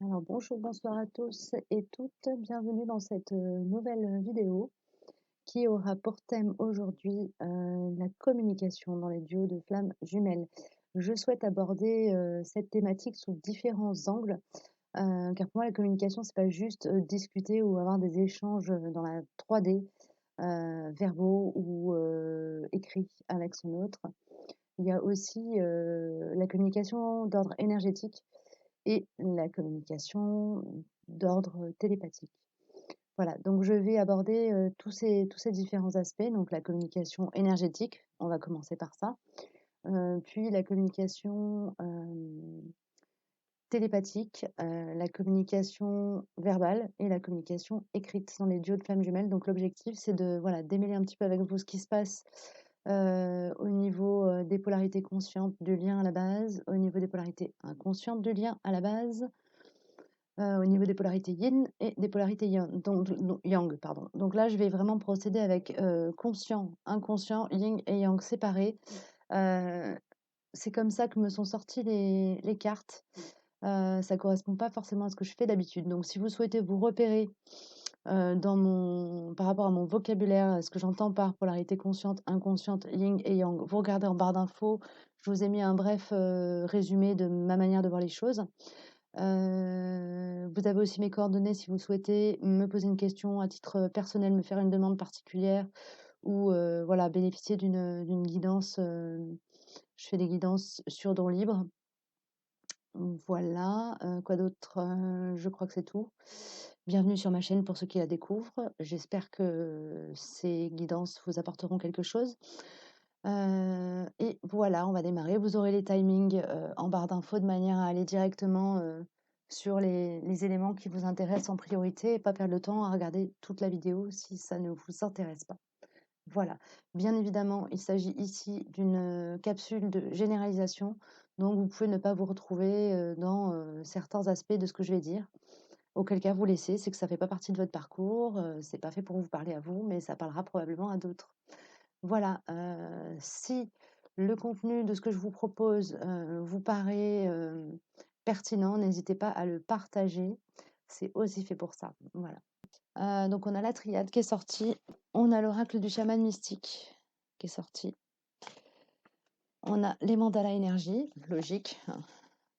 Alors bonjour, bonsoir à tous et toutes. Bienvenue dans cette nouvelle vidéo qui aura pour thème aujourd'hui la communication dans les duos de flammes jumelles. Je souhaite aborder cette thématique sous différents angles, car pour moi la communication c'est pas juste discuter ou avoir des échanges dans la 3D, verbaux ou écrits avec son autre. Il y a aussi la communication d'ordre énergétique et la communication d'ordre télépathique. Voilà, donc je vais aborder tous ces différents aspects, donc la communication énergétique, on va commencer par ça, puis la communication télépathique, la communication verbale et la communication écrite dans les duos de flammes jumelles. Donc l'objectif, c'est de voilà, démêler un petit peu avec vous ce qui se passe au niveau des polarités conscientes du lien à la base, au niveau des polarités inconscientes du lien à la base, au niveau des polarités yin et des polarités yang, pardon. Donc là, je vais vraiment procéder avec conscient, inconscient, yin et yang séparés. Euh, c'est comme ça que me sont sorties les cartes. Ça correspond pas forcément à ce que je fais d'habitude. Donc, si vous souhaitez vous repérer par rapport à mon vocabulaire, ce que j'entends par polarité consciente, inconsciente, yin et yang, vous regardez en barre d'infos. Je vous ai mis un bref résumé de ma manière de voir les choses. Vous avez aussi mes coordonnées si vous souhaitez me poser une question à titre personnel, me faire une demande particulière ou voilà, bénéficier d'une guidance. Je fais des guidances sur don libre. Voilà, quoi d'autre? Je crois que c'est tout. Bienvenue sur ma chaîne pour ceux qui la découvrent. J'espère que ces guidances vous apporteront quelque chose. Et voilà, on va démarrer. Vous aurez les timings en barre d'infos de manière à aller directement sur les éléments qui vous intéressent en priorité et pas perdre le temps à regarder toute la vidéo si ça ne vous intéresse pas. Voilà. Bien évidemment, il s'agit ici d'une capsule de généralisation, donc vous pouvez ne pas vous retrouver dans certains aspects de ce que je vais dire. Auquel cas vous laissez, c'est que ça ne fait pas partie de votre parcours, c'est pas fait pour vous parler à vous, mais ça parlera probablement à d'autres. Voilà, si le contenu de ce que je vous propose vous paraît pertinent, n'hésitez pas à le partager. C'est aussi fait pour ça. Voilà. Donc on a la triade qui est sortie, on a l'oracle du chaman mystique qui est sorti, on a les mandalas énergie, logique hein,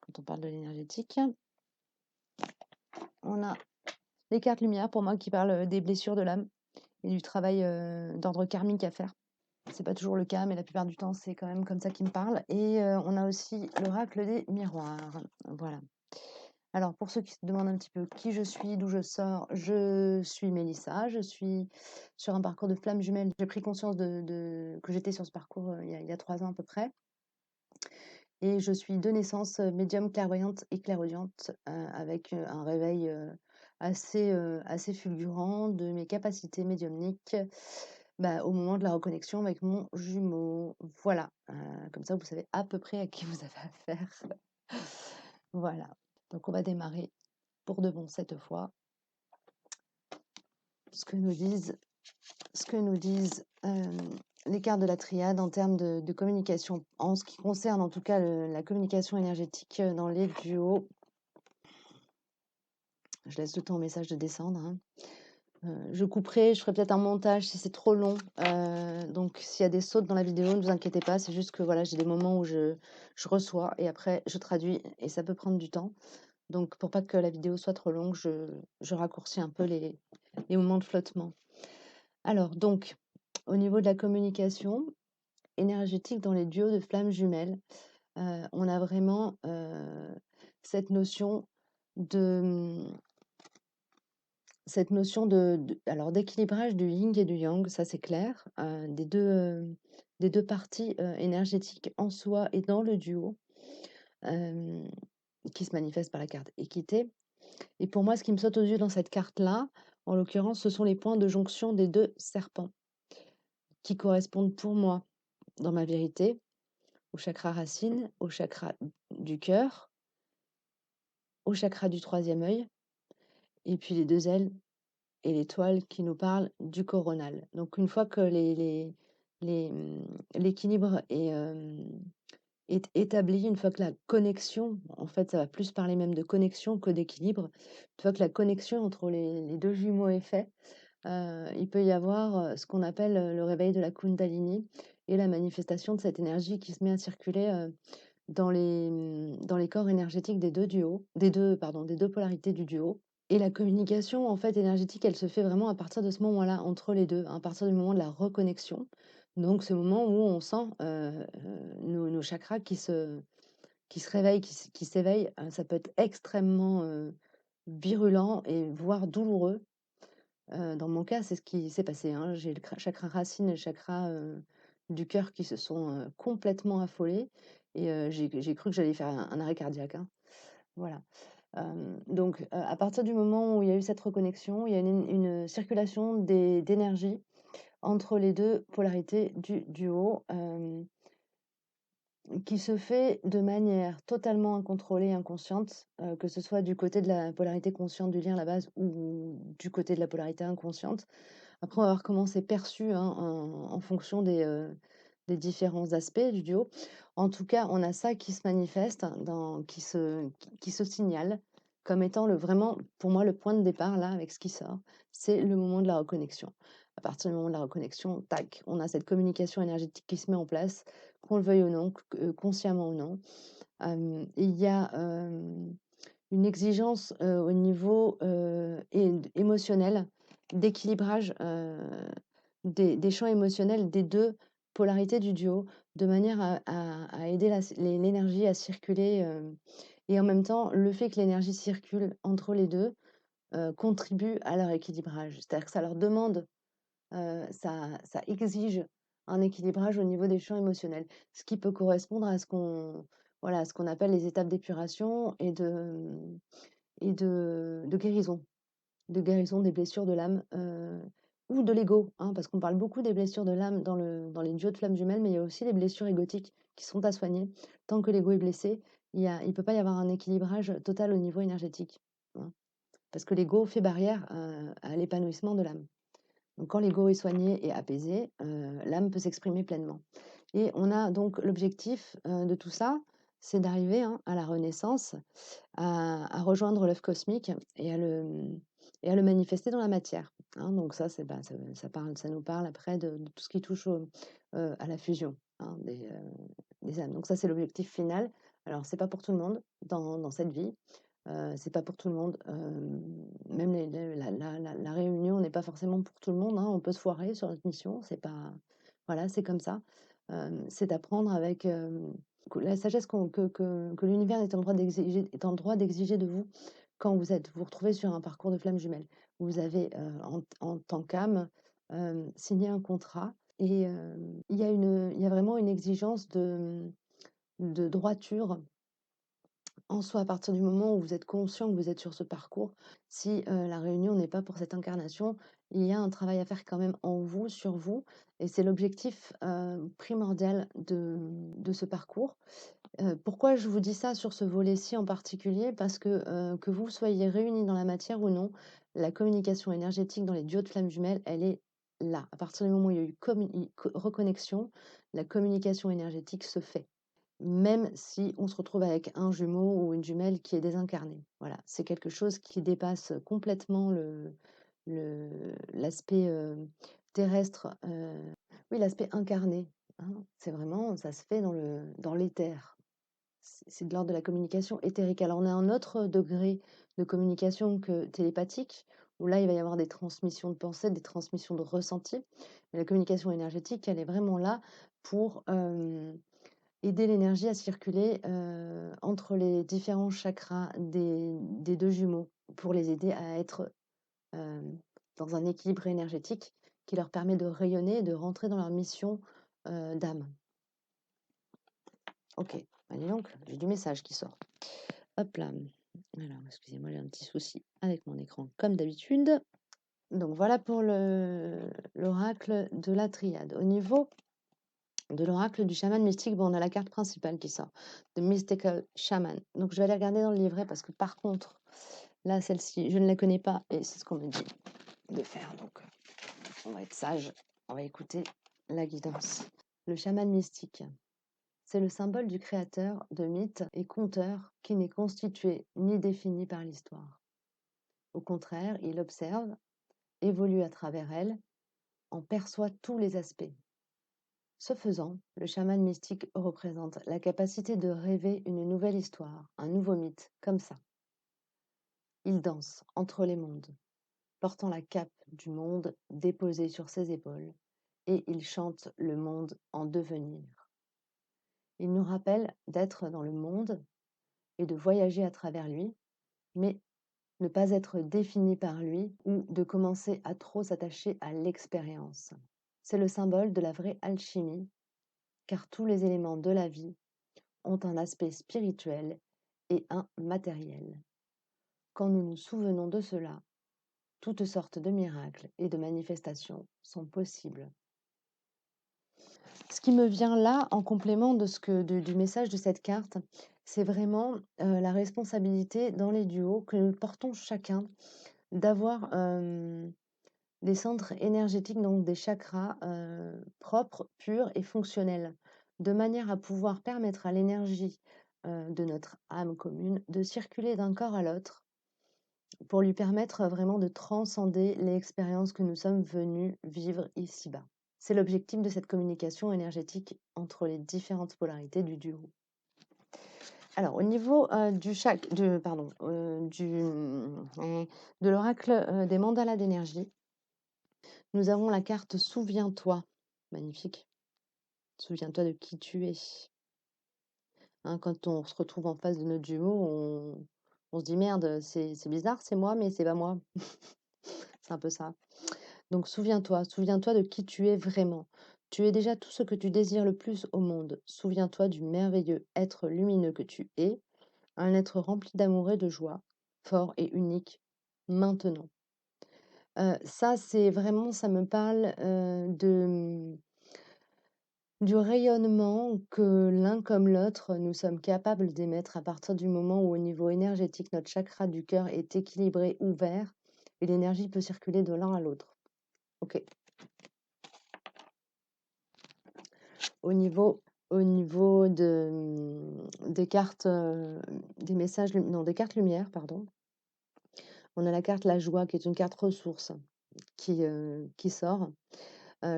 quand on parle de l'énergétique. On a les cartes lumière pour moi qui parlent des blessures de l'âme et du travail d'ordre karmique à faire. C'est pas toujours le cas, mais la plupart du temps, c'est quand même comme ça qu'il me parle. Et on a aussi l'oracle des miroirs. Voilà. Alors, pour ceux qui se demandent un petit peu qui je suis, d'où je sors, je suis Mélissa, je suis sur un parcours de flamme jumelle. J'ai pris conscience que j'étais sur ce parcours il y a 3 ans à peu près. Et je suis de naissance médium clairvoyante et clairaudiente, avec un réveil assez fulgurant de mes capacités médiumniques au moment de la reconnexion avec mon jumeau. Voilà, comme ça vous savez à peu près à qui vous avez affaire. Voilà, donc on va démarrer pour de bon cette fois. Ce que nous disent les cartes de la triade en termes de communication, en ce qui concerne en tout cas la communication énergétique dans les duos. Je laisse le temps au message de descendre. Hein. Je couperai, je ferai peut-être un montage si c'est trop long. Donc s'il y a des sautes dans la vidéo, ne vous inquiétez pas, c'est juste que voilà, j'ai des moments où je reçois et après je traduis et ça peut prendre du temps. Donc pour pas que la vidéo soit trop longue, je raccourcis un peu les moments de flottement. Alors donc, au niveau de la communication énergétique dans les duos de flammes jumelles, on a vraiment cette notion de alors d'équilibrage du yin et du yang, ça c'est clair, des deux parties énergétiques en soi et dans le duo, qui se manifestent par la carte équité. Et pour moi, ce qui me saute aux yeux dans cette carte-là, en l'occurrence, ce sont les points de jonction des deux serpents, qui correspondent pour moi, dans ma vérité, au chakra racine, au chakra du cœur, au chakra du troisième œil, et puis les deux ailes et l'étoile qui nous parle du coronal. Donc une fois que l'équilibre est établie, une fois que la connexion, en fait, ça va plus parler même de connexion que d'équilibre. Une fois que la connexion entre les 2 jumeaux est faite, il peut y avoir, ce qu'on appelle, le réveil de la Kundalini et la manifestation de cette énergie qui se met à circuler, dans les corps énergétiques des 2 polarités du duo. Et la communication, en fait, énergétique, elle se fait vraiment à partir de ce moment-là, entre les 2, à partir du moment de la reconnexion. Donc ce moment où on sent, nos chakras qui se réveillent, qui s'éveillent, ça peut être extrêmement, virulent et voire douloureux. Dans mon cas, c'est ce qui s'est passé, hein. J'ai le chakra racine et le chakra, du cœur qui se sont, complètement affolés et j'ai cru que j'allais faire un arrêt cardiaque, hein. Voilà. Donc, à partir du moment où il y a eu cette reconnexion, il y a une circulation d'énergie entre les 2 polarités du duo, qui se fait de manière totalement incontrôlée, inconsciente, que ce soit du côté de la polarité consciente du lien à la base ou du côté de la polarité inconsciente. Après, on va voir comment c'est perçu, hein, en fonction des différents aspects du duo. En tout cas, on a ça qui se manifeste qui se signale comme étant vraiment, pour moi, le point de départ, là, avec ce qui sort, c'est le moment de la reconnexion. À partir du moment de la reconnexion, tac, on a cette communication énergétique qui se met en place, qu'on le veuille ou non, consciemment ou non. Et il y a, une exigence, au niveau, émotionnel, d'équilibrage, des champs émotionnels des 2 polarités du duo, de manière à aider l'énergie à circuler, et en même temps, le fait que l'énergie circule entre les 2 contribue à leur équilibrage. C'est-à-dire que ça leur demande, ça exige un équilibrage au niveau des champs émotionnels, ce qui peut correspondre à ce qu'on voilà, à ce qu'on appelle les étapes d'épuration et de guérison des blessures de l'âme, ou de l'ego, hein, parce qu'on parle beaucoup des blessures de l'âme dans les duos de flammes jumelles, mais il y a aussi les blessures égotiques qui sont à soigner. Tant que l'ego est blessé, il peut pas y avoir un équilibrage total au niveau énergétique, hein, parce que l'ego fait barrière, à l'épanouissement de l'âme. Donc quand l'ego est soigné et apaisé, l'âme peut s'exprimer pleinement. Et on a donc l'objectif, de tout ça, c'est d'arriver, hein, à la renaissance, à rejoindre l'œuf cosmique et à le manifester dans la matière, hein. Donc ça, c'est, bah, ça nous parle après de tout ce qui touche à la fusion, hein, des âmes. Donc ça, c'est l'objectif final. Alors c'est pas pour tout le monde dans cette vie, c'est pas pour tout le monde, même la réunion n'est pas forcément pour tout le monde, hein. On peut se foirer sur notre mission, c'est pas voilà, c'est comme ça. C'est d'apprendre avec, que la sagesse que l'univers est en droit d'exiger de vous quand vous retrouvez sur un parcours de flammes jumelles. Vous avez, en tant qu'âme, signé un contrat et il y a vraiment une exigence de droiture en soi, à partir du moment où vous êtes conscient que vous êtes sur ce parcours, si, la réunion n'est pas pour cette incarnation, il y a un travail à faire quand même en vous, sur vous et c'est l'objectif, primordial de ce parcours. Pourquoi je vous dis ça sur ce volet-ci en particulier? Parce que vous soyez réunis dans la matière ou non, la communication énergétique dans les duos de flammes jumelles, elle est là. À partir du moment où il y a eu reconnexion, la communication énergétique se fait. Même si on se retrouve avec un jumeau ou une jumelle qui est désincarné. Voilà, c'est quelque chose qui dépasse complètement l'aspect, terrestre, oui, l'aspect incarné, hein. C'est vraiment ça se fait dans l'éther. C'est de l'ordre de la communication éthérique. Alors on a un autre degré de communication que télépathique, où là, il va y avoir des transmissions de pensée, des transmissions de ressenti. Mais la communication énergétique, elle est vraiment là pour, aider l'énergie à circuler, entre les différents chakras des 2 jumeaux, pour les aider à être, dans un équilibre énergétique qui leur permet de rayonner et de rentrer dans leur mission, d'âme. OK, allez donc, j'ai du message qui sort. Hop là. Alors excusez-moi, j'ai un petit souci avec mon écran comme d'habitude. Donc voilà pour l'oracle de la triade. Au niveau de l'oracle du chaman mystique, bon, on a la carte principale qui sort, The Mystical Shaman. Donc je vais aller regarder dans le livret parce que par contre, là, celle-ci, je ne la connais pas et c'est ce qu'on me dit de faire. Donc on va être sage, on va écouter la guidance. Le chaman mystique. C'est le symbole du créateur de mythes et conteur qui n'est constitué ni défini par l'histoire. Au contraire, il observe, évolue à travers elle, en perçoit tous les aspects. Ce faisant, le chaman mystique représente la capacité de rêver une nouvelle histoire, un nouveau mythe, comme ça. Il danse entre les mondes, portant la cape du monde déposée sur ses épaules, et il chante le monde en devenir. Il nous rappelle d'être dans le monde et de voyager à travers lui, mais ne pas être défini par lui ou de commencer à trop s'attacher à l'expérience. C'est le symbole de la vraie alchimie, car tous les éléments de la vie ont un aspect spirituel et un matériel. Quand nous nous souvenons de cela, toutes sortes de miracles et de manifestations sont possibles. Ce qui me vient là, en complément de du message de cette carte, c'est vraiment la responsabilité dans les duos que nous portons chacun d'avoir des centres énergétiques, donc des chakras propres, purs et fonctionnels, de manière à pouvoir permettre à l'énergie de notre âme commune de circuler d'un corps à l'autre pour lui permettre vraiment de transcender les expériences que nous sommes venus vivre ici-bas. C'est l'objectif de cette communication énergétique entre les différentes polarités du duo. Alors, au niveau de l'oracle des mandalas d'énergie, nous avons la carte Souviens-toi. Magnifique. Souviens-toi de qui tu es. Hein, quand on se retrouve en face de notre jumeau, on se dit merde, c'est bizarre, c'est moi, mais c'est pas moi. C'est un peu ça. Donc souviens-toi de qui tu es vraiment. Tu es déjà tout ce que tu désires le plus au monde. Souviens-toi du merveilleux être lumineux que tu es, un être rempli d'amour et de joie, fort et unique, maintenant. Ça, c'est vraiment, ça me parle du rayonnement que l'un comme l'autre, nous sommes capables d'émettre à partir du moment où, au niveau énergétique, notre chakra du cœur est équilibré, ouvert, et l'énergie peut circuler de l'un à l'autre. Ok. Au niveau des cartes, des messages, non, des cartes lumière, pardon, on a la carte la joie qui est une carte ressource qui sort.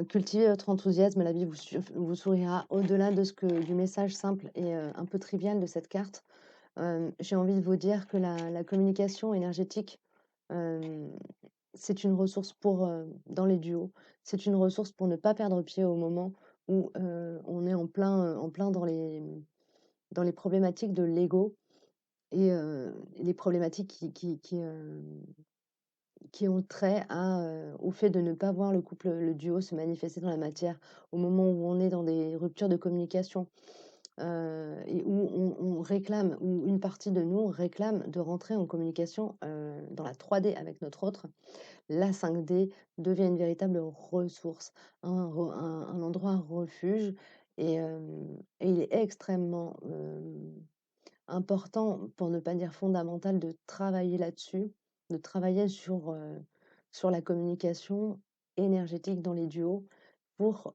Cultivez votre enthousiasme, la vie vous sourira au-delà du message simple et un peu trivial de cette carte. J'ai envie de vous dire que la communication énergétique, c'est une ressource dans les duos, c'est une ressource pour ne pas perdre pied au moment où on est en plein dans les problématiques de l'ego et les problématiques qui ont trait au fait de ne pas voir le duo se manifester dans la matière au moment où on est dans des ruptures de communication et où on réclame, où une partie de nous réclame de rentrer en communication dans la 3D avec notre autre. La 5D devient une véritable ressource, un endroit refuge et il est extrêmement important, pour ne pas dire fondamental, de travailler là-dessus, de travailler sur la communication énergétique dans les duos pour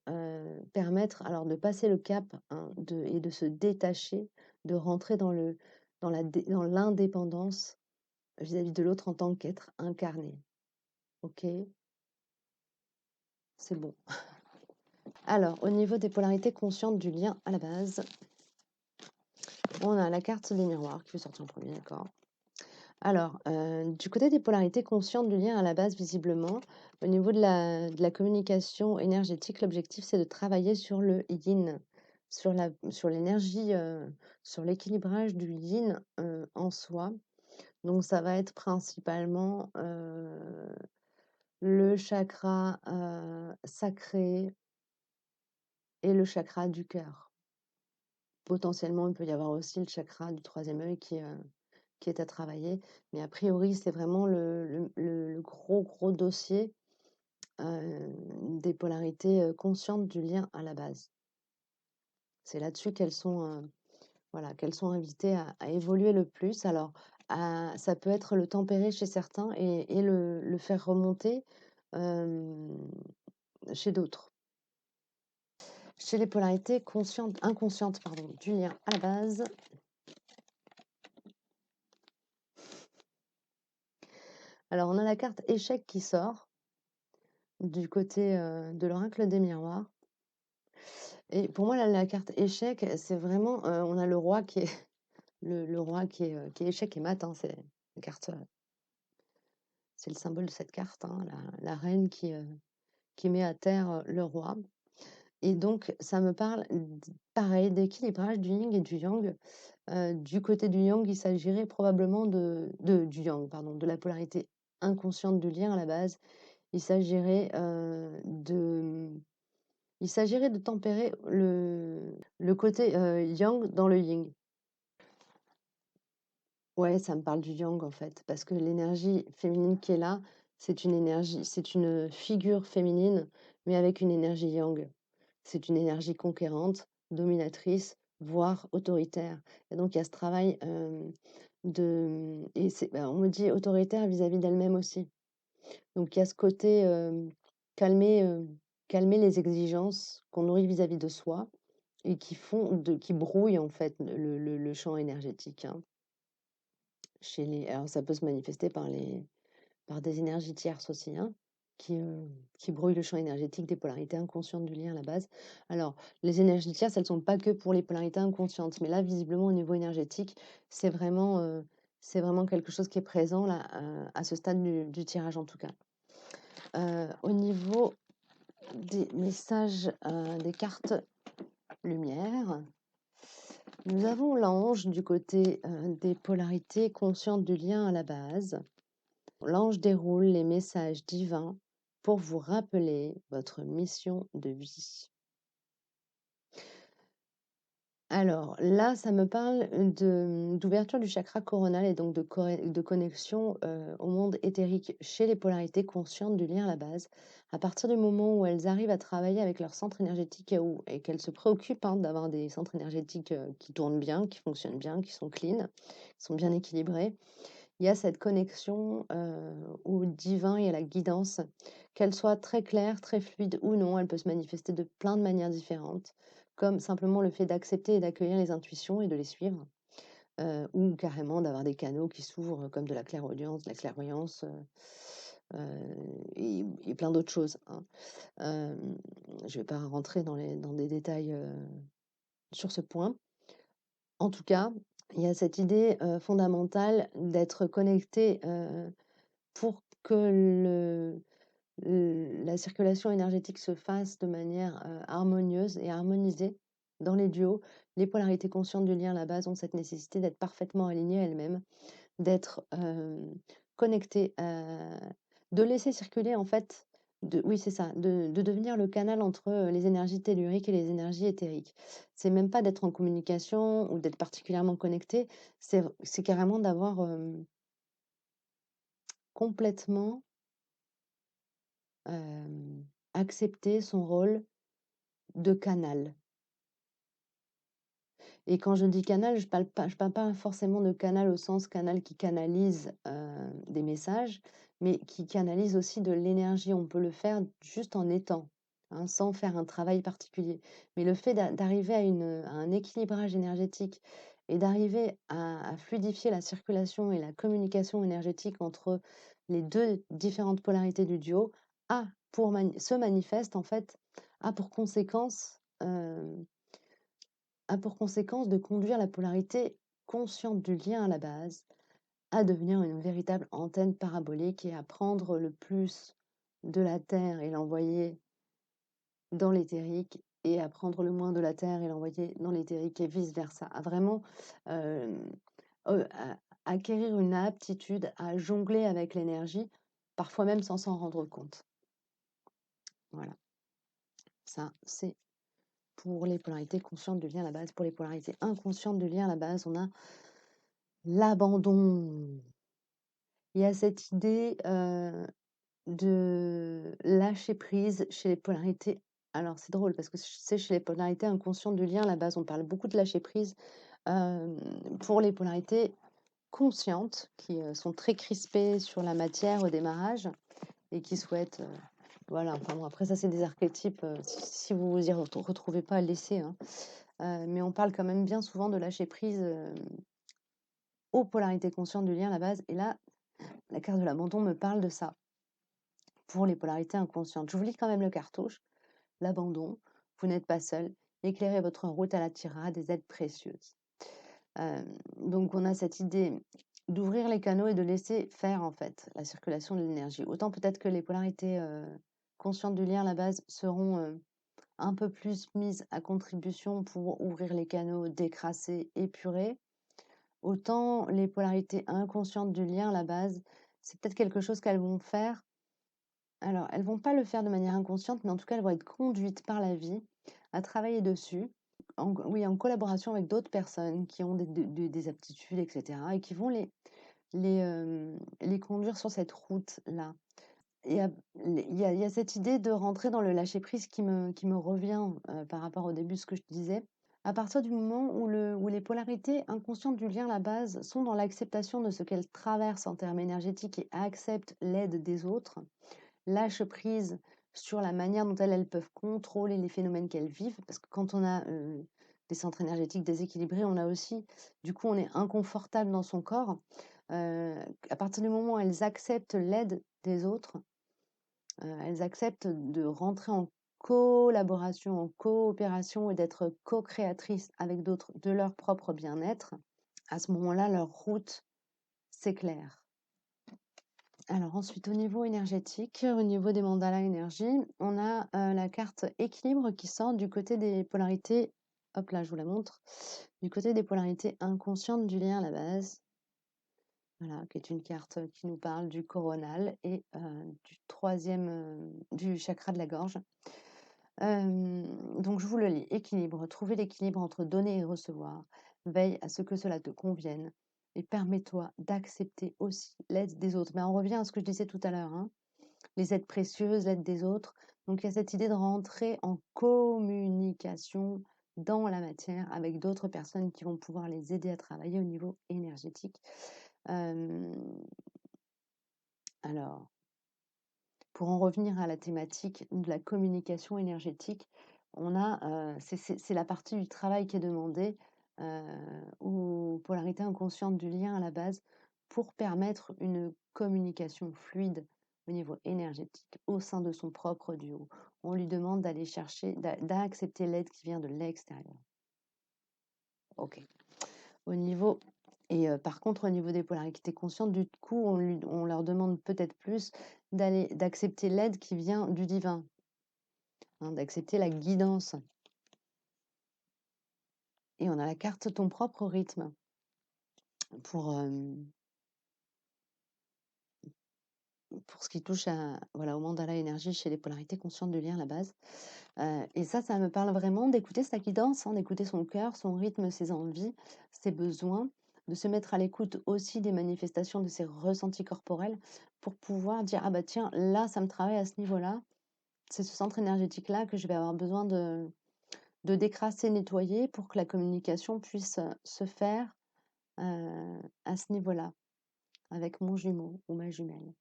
permettre alors de passer le cap hein, et de se détacher, de rentrer dans l'indépendance vis-à-vis de l'autre en tant qu'être incarné. Ok, c'est bon. Alors, au niveau des polarités conscientes du lien à la base, on a la carte des miroirs qui est sortie en premier, d'accord. Alors, du côté des polarités conscientes du lien à la base, visiblement, au niveau de la communication énergétique, l'objectif, c'est de travailler sur le yin, sur l'énergie, sur l'équilibrage du yin en soi. Donc, ça va être principalement le chakra sacré et le chakra du cœur. Potentiellement, il peut y avoir aussi le chakra du troisième œil qui est à travailler. Mais a priori, c'est vraiment le gros dossier des polarités conscientes du lien à la base. C'est là-dessus qu'elles sont invitées à évoluer le plus. Alors, ça peut être le tempérer chez certains et le faire remonter chez d'autres. Chez les polarités inconscientes pardon, du lien à la base, alors on a la carte échec qui sort du côté de l'oracle des miroirs. Et pour moi, la carte échec, c'est vraiment, on a le roi qui est le roi qui est échec et mat, hein, c'est la carte, c'est le symbole de cette carte, hein, la reine qui met à terre le roi. Et donc, ça me parle pareil d'équilibrage du yin et du yang. Du côté du yang, il s'agirait probablement du yang, pardon, de la polarité inconsciente du lien à la base. Il s'agirait de tempérer le côté yang dans le yin. Ouais, ça me parle du yang en fait, parce que l'énergie féminine qui est là, c'est une figure féminine, mais avec une énergie yang. C'est une énergie conquérante, dominatrice, voire autoritaire. Et donc il y a ce travail on me dit autoritaire vis-à-vis d'elle-même aussi. Donc il y a ce côté calmer, calmer les exigences qu'on nourrit vis-à-vis de soi et qui brouillent en fait le champ énergétique, hein. Alors ça peut se manifester par des énergies tierces aussi, hein, qui brouillent le champ énergétique des polarités inconscientes du lien à la base. Alors, les énergies tierces, elles ne sont pas que pour les polarités inconscientes, mais là, visiblement, au niveau énergétique, c'est vraiment quelque chose qui est présent là, à ce stade du tirage en tout cas. Au niveau des messages des cartes lumière, nous avons l'ange du côté des polarités conscientes du lien à la base. L'ange déroule les messages divins pour vous rappeler votre mission de vie. Alors là, ça me parle d'ouverture du chakra coronal et donc de connexion au monde éthérique chez les polarités conscientes du lien à la base. À partir du moment où elles arrivent à travailler avec leur centre énergétique et qu'elles se préoccupent, hein, d'avoir des centres énergétiques qui tournent bien, qui fonctionnent bien, qui sont clean, qui sont bien équilibrés, il y a cette connexion au divin et à la guidance, qu'elle soit très claire, très fluide ou non, elle peut se manifester de plein de manières différentes, comme simplement le fait d'accepter et d'accueillir les intuitions et de les suivre, ou carrément d'avoir des canaux qui s'ouvrent comme de la clairaudience, de la clairvoyance, et plein d'autres choses, hein. Je ne vais pas rentrer dans des détails sur ce point. En tout cas, il y a cette idée fondamentale d'être connecté pour que la circulation énergétique se fasse de manière harmonieuse et harmonisée dans les duos. Les polarités conscientes du lien à la base ont cette nécessité d'être parfaitement alignées à elles-mêmes, d'être connectées, de laisser circuler en fait, oui c'est ça, de devenir le canal entre les énergies telluriques et les énergies éthériques. C'est même pas d'être en communication ou d'être particulièrement connecté, c'est carrément d'avoir complètement accepté son rôle de canal. Et quand je dis canal, je parle pas forcément de canal au sens canal qui canalise des messages, mais qui canalise aussi de l'énergie. On peut le faire juste en étant, hein, sans faire un travail particulier. Mais le fait d'arriver à un équilibrage énergétique et d'arriver à fluidifier la circulation et la communication énergétique entre les deux différentes polarités du duo, se manifeste en fait, a pour conséquence de conduire la polarité consciente du lien à la base à devenir une véritable antenne parabolique et à prendre le plus de la Terre et l'envoyer dans l'éthérique et à prendre le moins de la Terre et l'envoyer dans l'éthérique et vice-versa. À vraiment acquérir une aptitude à jongler avec l'énergie, parfois même sans s'en rendre compte. Voilà, ça c'est pour les polarités conscientes du lien à la base. Pour les polarités inconscientes du lien à la base, on a l'abandon. Il y a cette idée, de lâcher prise chez les polarités. Alors c'est drôle parce que c'est chez les polarités inconscientes du lien, à la base, on parle beaucoup de lâcher prise. Pour les polarités conscientes qui, sont très crispées sur la matière au démarrage et qui souhaitent, Voilà, enfin bon, après ça, c'est des archétypes, si vous vous y retrouvez pas, laissez, hein. Mais on parle quand même bien souvent de lâcher prise, aux polarités conscientes du lien à la base et là, la carte de l'abandon me parle de ça, pour les polarités inconscientes. Je vous lis quand même le cartouche. L'abandon, vous n'êtes pas seul, éclairez votre route à la tirade des aides précieuses. Donc on a cette idée d'ouvrir les canaux et de laisser faire en fait la circulation de l'énergie. Autant peut-être que les polarités conscientes du lien à la base seront un peu plus mises à contribution pour ouvrir les canaux, décrasser, épurer. Autant les polarités inconscientes du lien à la base, c'est peut-être quelque chose qu'elles vont faire. Alors, elles vont pas le faire de manière inconsciente, mais en tout cas, elles vont être conduites par la vie à travailler dessus, oui, en collaboration avec d'autres personnes qui ont des aptitudes, etc., et qui vont les conduire sur cette route-là. Il y a, il y a cette idée de rentrer dans le lâcher-prise qui me revient par rapport au début, ce que je disais. À partir du moment où les polarités inconscientes du lien à la base sont dans l'acceptation de ce qu'elles traversent en termes énergétiques et acceptent l'aide des autres, lâchent prise sur la manière dont elles peuvent contrôler les phénomènes qu'elles vivent, parce que quand on a des centres énergétiques déséquilibrés, on a aussi, du coup, on est inconfortable dans son corps. À partir du moment où elles acceptent l'aide des autres, elles acceptent de rentrer en collaboration, en coopération et d'être co-créatrices avec d'autres de leur propre bien-être, à ce moment-là, leur route s'éclaire. Alors ensuite, au niveau énergétique, au niveau des mandalas énergie, on a la carte équilibre qui sort du côté des polarités. Hop là, je vous la montre. Du côté des polarités inconscientes du lien à la base. Voilà, qui est une carte qui nous parle du coronal et du troisième, du chakra de la gorge. Donc je vous le lis. Équilibre. Trouver l'équilibre entre donner et recevoir. Veille à ce que cela te convienne et permets-toi d'accepter aussi l'aide des autres. Ben, on revient à ce que je disais tout à l'heure, hein. Les aides précieuses, l'aide des autres. Donc il y a cette idée de rentrer en communication dans la matière avec d'autres personnes qui vont pouvoir les aider à travailler au niveau énergétique. Alors, pour en revenir à la thématique de la communication énergétique, on a, c'est la partie du travail qui est demandée aux polarités inconscientes du lien à la base pour permettre une communication fluide au niveau énergétique au sein de son propre duo. On lui demande d'aller chercher, d'accepter l'aide qui vient de l'extérieur. Ok. Au niveau et par contre, au niveau des polarités conscientes, du coup, on leur demande peut-être plus d'accepter l'aide qui vient du divin, hein, d'accepter la guidance. Et on a la carte ton propre rythme pour, pour ce qui touche à, voilà, au mandala énergie chez les polarités conscientes du lien à la base. Et ça me parle vraiment d'écouter sa guidance, hein, d'écouter son cœur, son rythme, ses envies, ses besoins, de se mettre à l'écoute aussi des manifestations de ses ressentis corporels pour pouvoir dire: «Ah bah tiens, là, ça me travaille à ce niveau-là. C'est ce centre énergétique-là que je vais avoir besoin de décrasser, nettoyer pour que la communication puisse, se faire, à ce niveau-là, avec mon jumeau ou ma jumelle».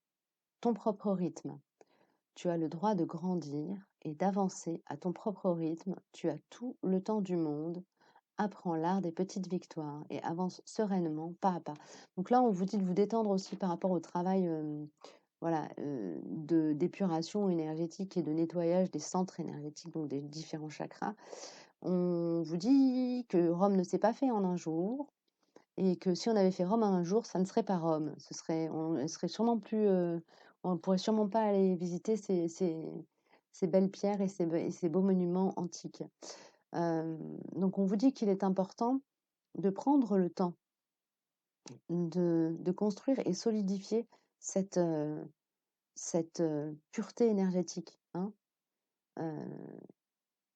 Ton propre rythme. Tu as le droit de grandir et d'avancer à ton propre rythme. Tu as tout le temps du monde. Apprends l'art des petites victoires et avance sereinement, pas à pas. Donc là, on vous dit de vous détendre aussi par rapport au travail voilà, d'épuration énergétique et de nettoyage des centres énergétiques, donc des différents chakras. On vous dit que Rome ne s'est pas fait en un jour et que si on avait fait Rome en un jour, ça ne serait pas Rome. On serait sûrement plus, on pourrait sûrement pas aller visiter ces belles pierres et et ces beaux monuments antiques. Donc on vous dit qu'il est important de prendre le temps de construire et solidifier cette, pureté énergétique, hein,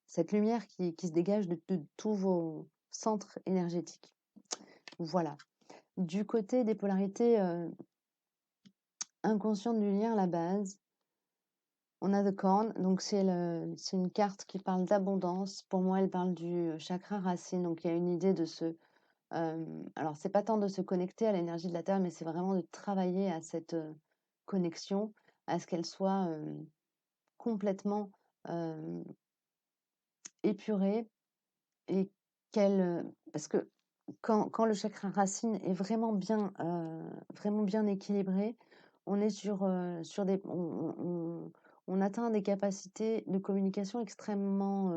cette lumière qui se dégage de tous vos centres énergétiques. Voilà. Du côté des polarités, inconscientes du lien à la base, on a The Corn, donc c'est une carte qui parle d'abondance. Pour moi, elle parle du chakra racine, donc il y a une idée de alors c'est pas tant de se connecter à l'énergie de la Terre, mais c'est vraiment de travailler à cette, connexion, à ce qu'elle soit, complètement épurée et parce que quand le chakra racine est vraiment bien équilibré, on est sur des on atteint des capacités de communication extrêmement,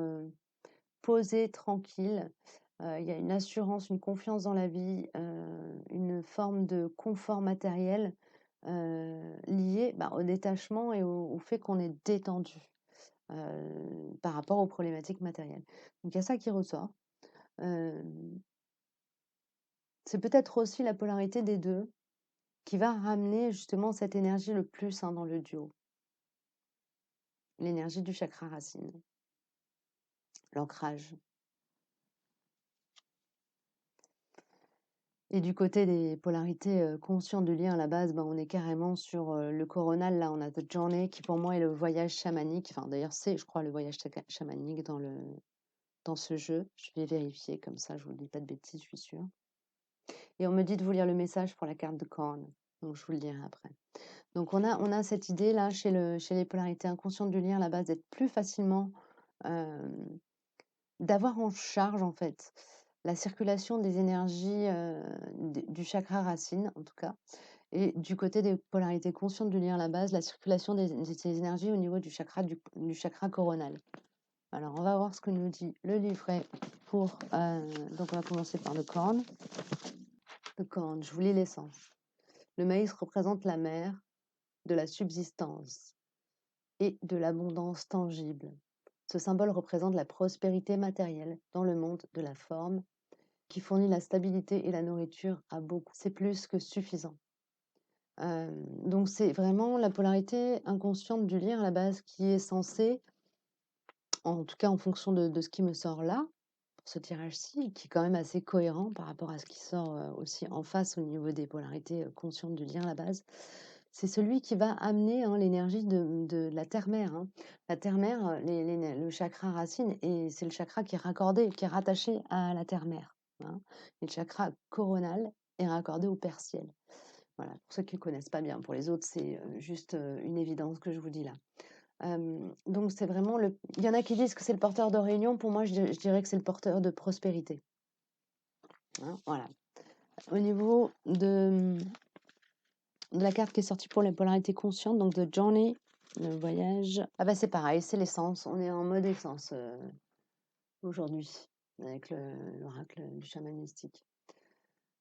posées, tranquilles. Il y a une assurance, une confiance dans la vie, une forme de confort matériel, lié, bah, au détachement et au fait qu'on est détendu, par rapport aux problématiques matérielles. Donc il y a ça qui ressort. Hem, c'est peut-être aussi la polarité des 2 qui va ramener justement cette énergie le plus, hein, dans le duo, l'énergie du chakra racine, l'ancrage. Et du côté des polarités, conscientes du lien à la base, ben, on est carrément sur, le coronal. Là, on a The Journey qui pour moi est le voyage chamanique. Enfin d'ailleurs, c'est je crois le voyage chamanique dans ce jeu. Je vais vérifier comme ça, je vous dis pas de bêtises, je suis sûre. Et on me dit de vous lire le message pour la carte de corne, donc je vous le dirai après. Donc on a cette idée-là chez les polarités inconscientes du lien à la base d'être plus facilement, hem, d'avoir en charge en fait la circulation des énergies, du chakra racine en tout cas, et du côté des polarités conscientes du lien à la base, la circulation de ces énergies au niveau du chakra coronal. Alors on va voir ce que nous dit le livret pour, donc on va commencer par le corne. Le corne, je vous lis l'essence. Le maïs représente la mer de la subsistance et de l'abondance tangible. Ce symbole représente la prospérité matérielle dans le monde de la forme qui fournit la stabilité et la nourriture à beaucoup. C'est plus que suffisant. Donc c'est vraiment la polarité inconsciente du lien à la base qui est censée, en tout cas en fonction de ce qui me sort là, pour ce tirage-ci, qui est quand même assez cohérent par rapport à ce qui sort aussi en face au niveau des polarités conscientes du lien à la base. C'est celui qui va amener, hein, l'énergie de la terre-mère, hein. La terre-mère, le chakra racine, et c'est le chakra qui est raccordé, qui est rattaché à la terre-mère, hein. Et le chakra coronal est raccordé au père ciel. Voilà, pour ceux qui ne connaissent pas bien. Pour les autres, c'est juste une évidence que je vous dis là. Donc c'est vraiment il y en a qui disent que c'est le porteur de réunion. Pour moi, je dirais que c'est le porteur de prospérité, hein, voilà. Au niveau de la carte qui est sortie pour les polarités conscientes, donc de Journey, le voyage. Ah bah c'est pareil, c'est l'essence. On est en mode essence aujourd'hui, avec l'oracle du chaman mystique.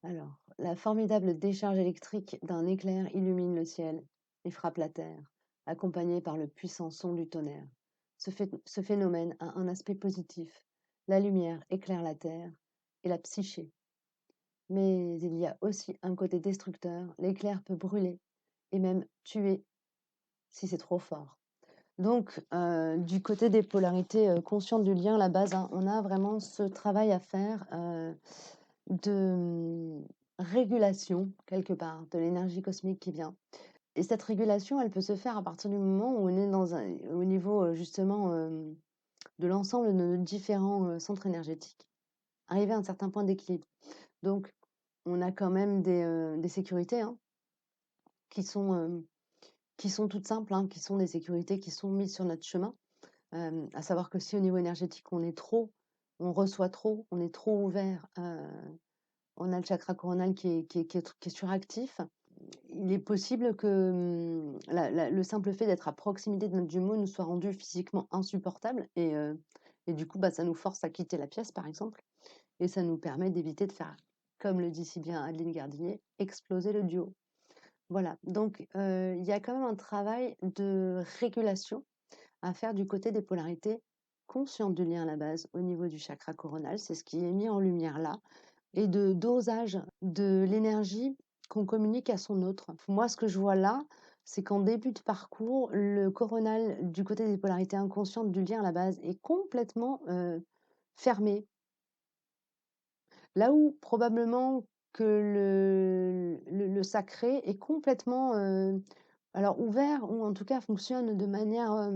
Alors, la formidable décharge électrique d'un éclair illumine le ciel et frappe la terre, accompagnée par le puissant son du tonnerre. Ce phénomène a un aspect positif. La lumière éclaire la terre et la psyché. Mais il y a aussi un côté destructeur. L'éclair peut brûler et même tuer si c'est trop fort. Donc, du côté des polarités conscientes du lien, la base, hein, on a vraiment ce travail à faire de régulation, quelque part, de l'énergie cosmique qui vient. Et cette régulation, elle peut se faire à partir du moment où on est au niveau justement de l'ensemble de nos différents centres énergétiques, arriver à un certain point d'équilibre. Donc, on a quand même des sécurités, hein, qui sont toutes simples, hein, qui sont des sécurités qui sont mises sur notre chemin. À savoir que si au niveau énergétique, on reçoit trop, on est trop ouvert, on a le chakra coronal qui est suractif. Il est possible que le simple fait d'être à proximité de notre jumeau nous soit rendu physiquement insupportable, et du coup, bah, ça nous force à quitter la pièce, par exemple, et ça nous permet d'éviter de faire, comme le dit si bien Adeline Gardinier, exploser le duo. Voilà, donc il y a quand même un travail de régulation à faire du côté des polarités conscientes du lien à la base au niveau du chakra coronal, c'est ce qui est mis en lumière là, et de dosage de l'énergie qu'on communique à son autre. Moi, ce que je vois là, c'est qu'en début de parcours, le coronal du côté des polarités inconscientes du lien à la base est complètement fermé. Là où probablement que le sacré est complètement alors ouvert, ou en tout cas fonctionne de manière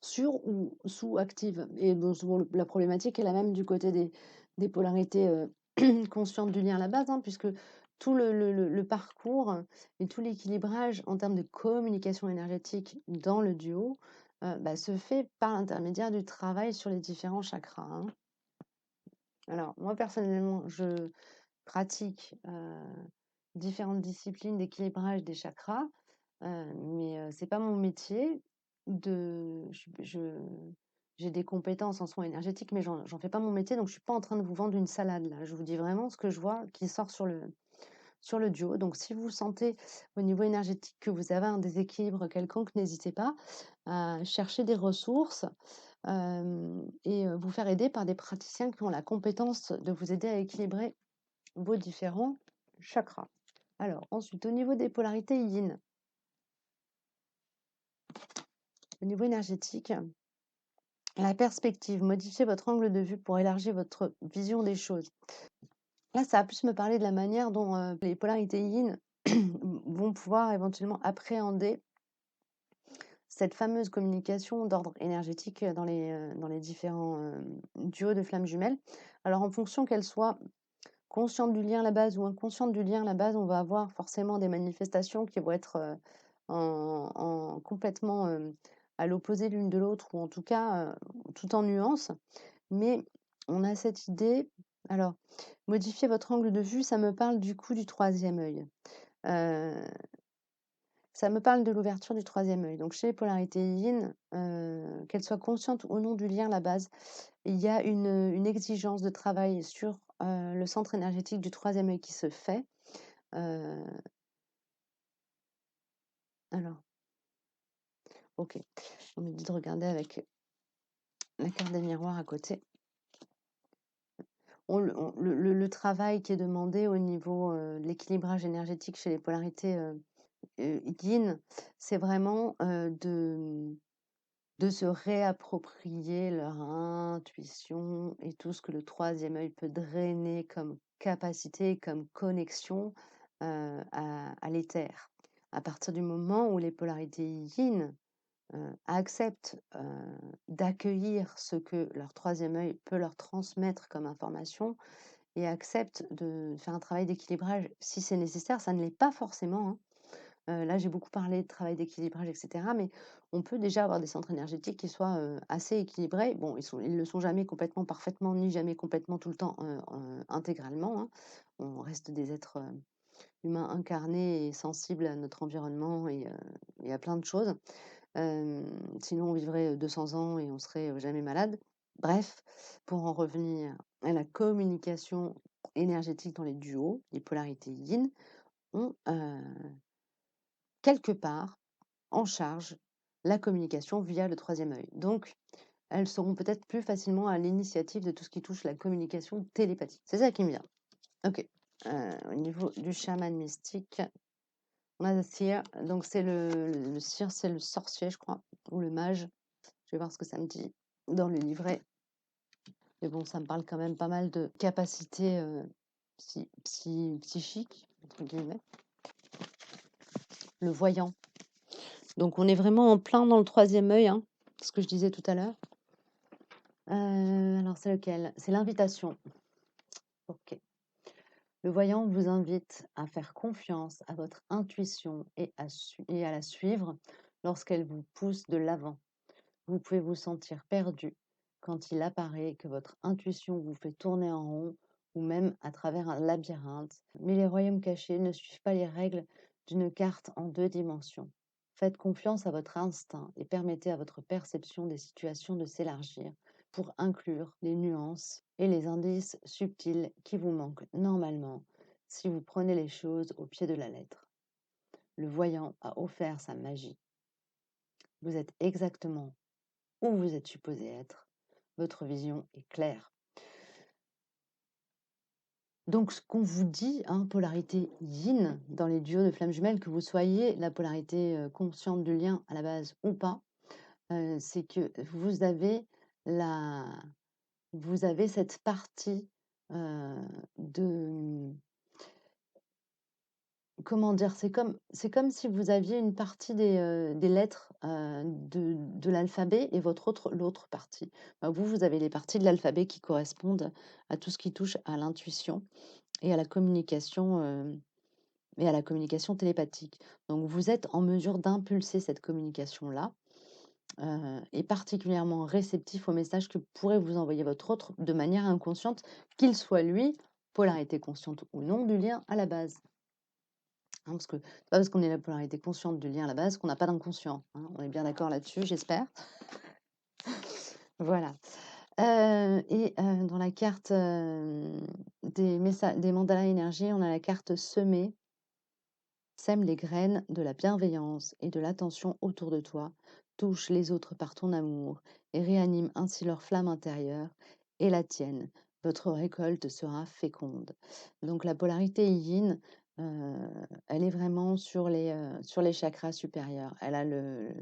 sur ou sous-active. Et bon, souvent, la problématique est la même du côté des polarités conscientes du lien à la base, hein, puisque tout le parcours et tout l'équilibrage en termes de communication énergétique dans le duo, bah, se fait par l'intermédiaire du travail sur les différents chakras, hein. Alors moi personnellement, je pratique, différentes disciplines d'équilibrage des chakras, mais c'est pas mon métier de j'ai des compétences en soins énergétiques, mais j'en fais pas mon métier, donc je suis pas en train de vous vendre une salade là. Je vous dis vraiment ce que je vois qui sort sur le duo. Donc si vous sentez au niveau énergétique que vous avez un déséquilibre quelconque, n'hésitez pas à chercher des ressources, et vous faire aider par des praticiens qui ont la compétence de vous aider à équilibrer vos différents chakras. Alors ensuite, au niveau des polarités yin, au niveau énergétique, la perspective, modifiez votre angle de vue pour élargir votre vision des choses. Là, ça va plus me parler de la manière dont les polarités yin vont pouvoir éventuellement appréhender cette fameuse communication d'ordre énergétique dans les différents duos de flammes jumelles. Alors, en fonction qu'elles soient conscientes du lien à la base ou inconscientes du lien à la base, on va avoir forcément des manifestations qui vont être complètement à l'opposé l'une de l'autre, ou en tout cas tout en nuances. Mais on a cette idée. Alors, modifier votre angle de vue, ça me parle du coup du troisième œil. Euh, Ça me parle de l'ouverture du troisième œil. Donc, chez les polarités yin, qu'elles soient conscientes ou non du lien à la base, il y a une exigence de travail sur le centre énergétique du troisième œil qui se fait. Euh, alors, ok. On me dit de regarder avec la carte des miroirs à côté. Le travail qui est demandé au niveau de l'équilibrage énergétique chez les polarités yin, c'est vraiment de se réapproprier leur intuition et tout ce que le troisième œil peut drainer comme capacité, comme connexion à l'éther. À partir du moment où les polarités yin acceptent d'accueillir ce que leur troisième œil peut leur transmettre comme information et acceptent de faire un travail d'équilibrage si c'est nécessaire, ça ne l'est pas forcément, hein. Là, j'ai beaucoup parlé de travail d'équilibrage, et cetera, mais on peut déjà avoir des centres énergétiques qui soient, assez équilibrés. Bon, ils le sont jamais complètement parfaitement, ni jamais complètement tout le temps, intégralement, hein. On reste des êtres, humains incarnés et sensibles à notre environnement et à plein de choses. Sinon on vivrait, 200 ans et on serait, jamais malade. Bref, pour en revenir à la communication énergétique dans les duos, les polarités yin ont, quelque part en charge la communication via le troisième œil. Donc, elles seront peut-être plus facilement à l'initiative de tout ce qui touche la communication télépathique. C'est ça qui me vient. Ok. Au niveau du chaman mystique, on a le seer. Donc, c'est le seer, c'est le sorcier, je crois, ou le mage. Je vais voir ce que ça me dit dans le livret. Mais bon, ça me parle quand même pas mal de capacités psychiques, entre guillemets. Le voyant. Donc, on est vraiment en plein dans le troisième œil, hein, ce que je disais tout à l'heure. Alors, c'est lequel? C'est l'invitation. Ok. Le voyant vous invite à faire confiance à votre intuition et à la suivre lorsqu'elle vous pousse de l'avant. Vous pouvez vous sentir perdu quand il apparaît que votre intuition vous fait tourner en rond ou même à travers un labyrinthe. Mais les royaumes cachés ne suivent pas les règles d'une carte en 2 dimensions. Faites confiance à votre instinct et permettez à votre perception des situations de s'élargir pour inclure les nuances et les indices subtils qui vous manquent normalement si vous prenez les choses au pied de la lettre. Le voyant a offert sa magie. Vous êtes exactement où vous êtes supposé être. Votre vision est claire. Donc, ce qu'on vous dit, hein, polarité yin dans les duos de flammes jumelles, que vous soyez la polarité consciente du lien à la base ou pas, c'est que la, vous avez cette partie de, comment dire, c'est comme si vous aviez une partie des lettres de l'alphabet et l'autre partie. Bah, vous avez les parties de l'alphabet qui correspondent à tout ce qui touche à l'intuition et à la communication. et à la communication télépathique. Donc vous êtes en mesure d'impulser cette communication-là, et particulièrement réceptif aux messages que pourrait vous envoyer votre autre de manière inconsciente, qu'il soit lui, polarité consciente ou non, du lien à la base. Hein, parce que c'est pas parce qu'on est la polarité consciente du lien à la base qu'on n'a pas d'inconscient. Hein. On est bien d'accord là-dessus, j'espère. Voilà. Dans la carte des mandalas énergie, on a la carte semer, sème les graines de la bienveillance et de l'attention autour de toi, touche les autres par ton amour et réanime ainsi leur flamme intérieure et la tienne. Votre récolte sera féconde. Donc la polarité yin, elle est vraiment sur les chakras supérieurs. Elle a le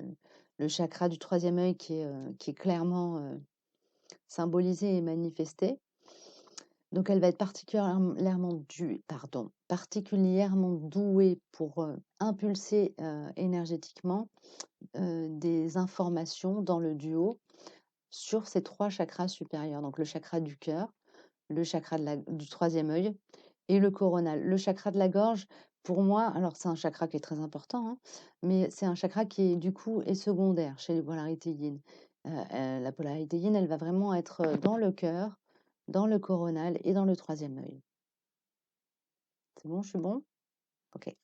chakra du troisième œil qui est clairement symbolisé et manifesté. Donc elle va être particulièrement douée pour impulser énergétiquement des informations dans le duo sur ces 3 chakras supérieurs. Donc le chakra du cœur, le chakra du troisième œil et le coronal. Le chakra de la gorge, pour moi, alors c'est un chakra qui est très important, hein, mais c'est un chakra qui est du coup est secondaire chez les polarités yin. La polarité yin, elle va vraiment être dans le cœur, dans le coronal et dans le troisième œil. C'est bon, je suis bon? Ok.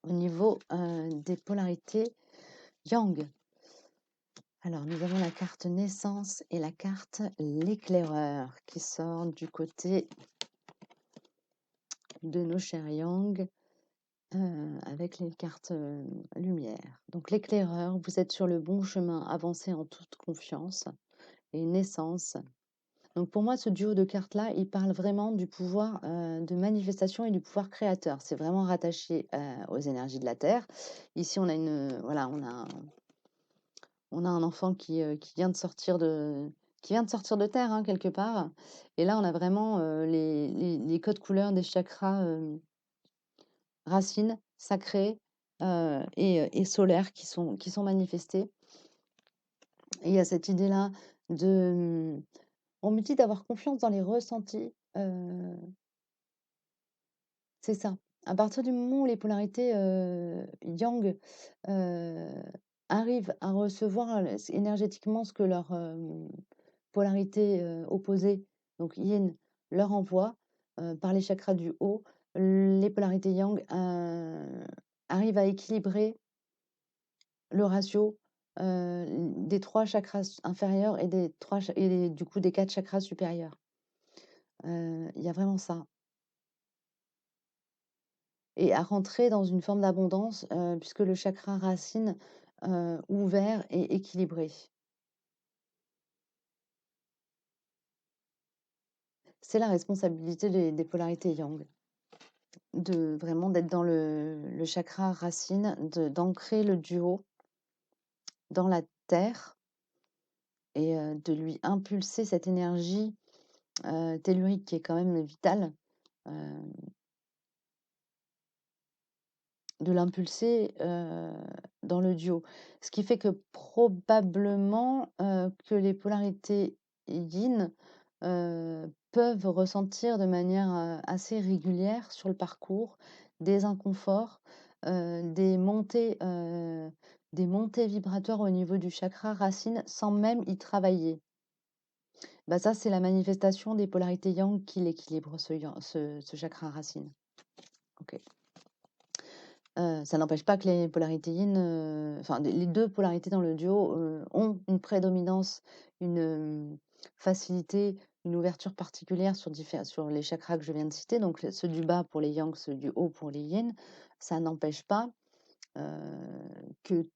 Au niveau des polarités yang, alors nous avons la carte naissance et la carte l'éclaireur qui sort du côté de nos chers yang avec les cartes lumière. Donc l'éclaireur, vous êtes sur le bon chemin, avancez en toute confiance. Et naissance. Donc pour moi, ce duo de cartes-là, il parle vraiment du pouvoir de manifestation et du pouvoir créateur. C'est vraiment rattaché aux énergies de la Terre. Ici, on a voilà, on a un enfant qui vient de sortir de terre, hein, quelque part. Et là, on a vraiment les codes couleurs des chakras racines, sacrés et solaires qui sont manifestés. Et il y a cette idée-là de... On me dit d'avoir confiance dans les ressentis. C'est ça. À partir du moment où les polarités yang arrivent à recevoir énergétiquement ce que leur polarité opposée, donc yin, leur envoie par les chakras du haut, les polarités yang arrivent à équilibrer le ratio des 3 chakras inférieurs et du coup des 4 chakras supérieurs. Il y a vraiment ça. Et à rentrer dans une forme d'abondance, puisque le chakra racine, ouvert et équilibré. C'est la responsabilité des polarités yang, de vraiment d'être dans le chakra racine, d'ancrer le duo dans la terre et de lui impulser cette énergie, tellurique qui est quand même vitale, de l'impulser dans le duo. Ce qui fait que probablement que les polarités yin peuvent ressentir de manière assez régulière sur le parcours des inconforts, des montées vibratoires au niveau du chakra racine sans même y travailler. Bah ça, c'est la manifestation des polarités yang qui l'équilibre, ce chakra racine. Ok. Ça n'empêche pas que les polarités yin, enfin les 2 polarités dans le duo, ont une prédominance, une facilité, une ouverture particulière sur les chakras que je viens de citer, donc ceux du bas pour les yang, ceux du haut pour les yin. Ça n'empêche pas, que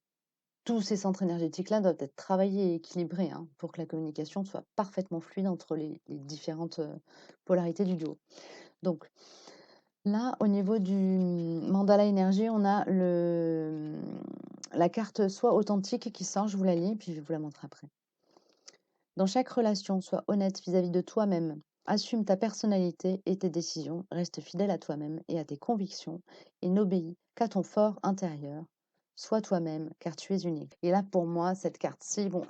tous ces centres énergétiques-là doivent être travaillés et équilibrés, hein, pour que la communication soit parfaitement fluide entre les différentes, polarités du duo. Donc là, au niveau du mandala énergie, on a la carte soit authentique qui sort, je vous la lis, puis je vais vous la montrer après. Dans chaque relation, sois honnête vis-à-vis de toi-même. Assume ta personnalité et tes décisions. Reste fidèle à toi-même et à tes convictions et n'obéis qu'à ton fort intérieur. Sois toi-même car tu es unique. Et là, pour moi, cette carte-ci, bon,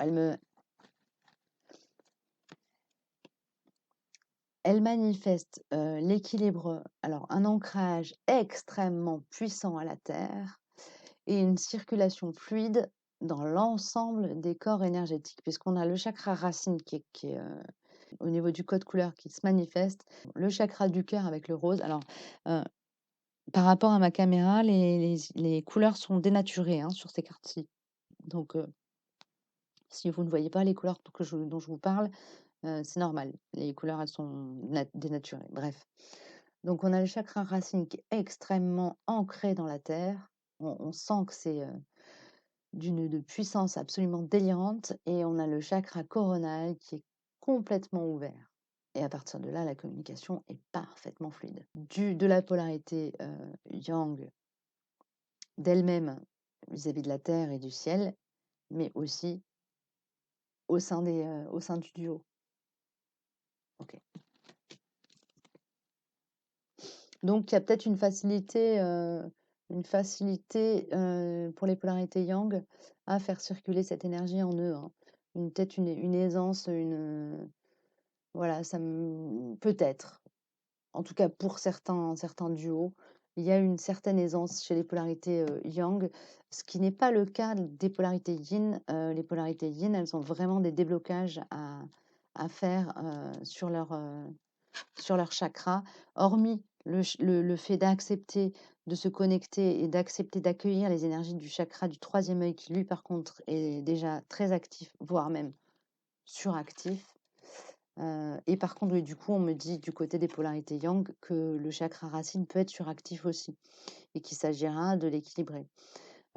Elle manifeste, l'équilibre, alors un ancrage extrêmement puissant à la terre et une circulation fluide dans l'ensemble des corps énergétiques, puisqu'on a le chakra racine qui est au niveau du code couleur qui se manifeste, le chakra du cœur avec le rose. Alors, par rapport à ma caméra, les couleurs sont dénaturées, hein, sur ces cartes-ci. Donc, si vous ne voyez pas les couleurs dont je vous parle, c'est normal. Les couleurs, elles sont dénaturées. Bref. Donc, on a le chakra racine qui est extrêmement ancré dans la terre. On sent que c'est de puissance absolument délirante. Et on a le chakra coronal qui est complètement ouvert. Et à partir de là, la communication est parfaitement fluide. De la polarité yang d'elle-même vis-à-vis de la terre et du ciel, mais aussi au sein du duo. Ok. Donc, il y a peut-être une facilité pour les polarités yang à faire circuler cette énergie en eux, hein. Peut-être une aisance, voilà, peut-être. En tout cas, pour certains duos, il y a une certaine aisance chez les polarités yang, ce qui n'est pas le cas des polarités yin. Les polarités yin, elles ont vraiment des déblocages à faire sur leur chakra, hormis le fait d'accepter de se connecter et d'accepter d'accueillir les énergies du chakra du troisième œil qui, lui, par contre, est déjà très actif, voire même suractif. Et par contre, oui, du coup, on me dit du côté des polarités yang que le chakra racine peut être suractif aussi et qu'il s'agira de l'équilibrer.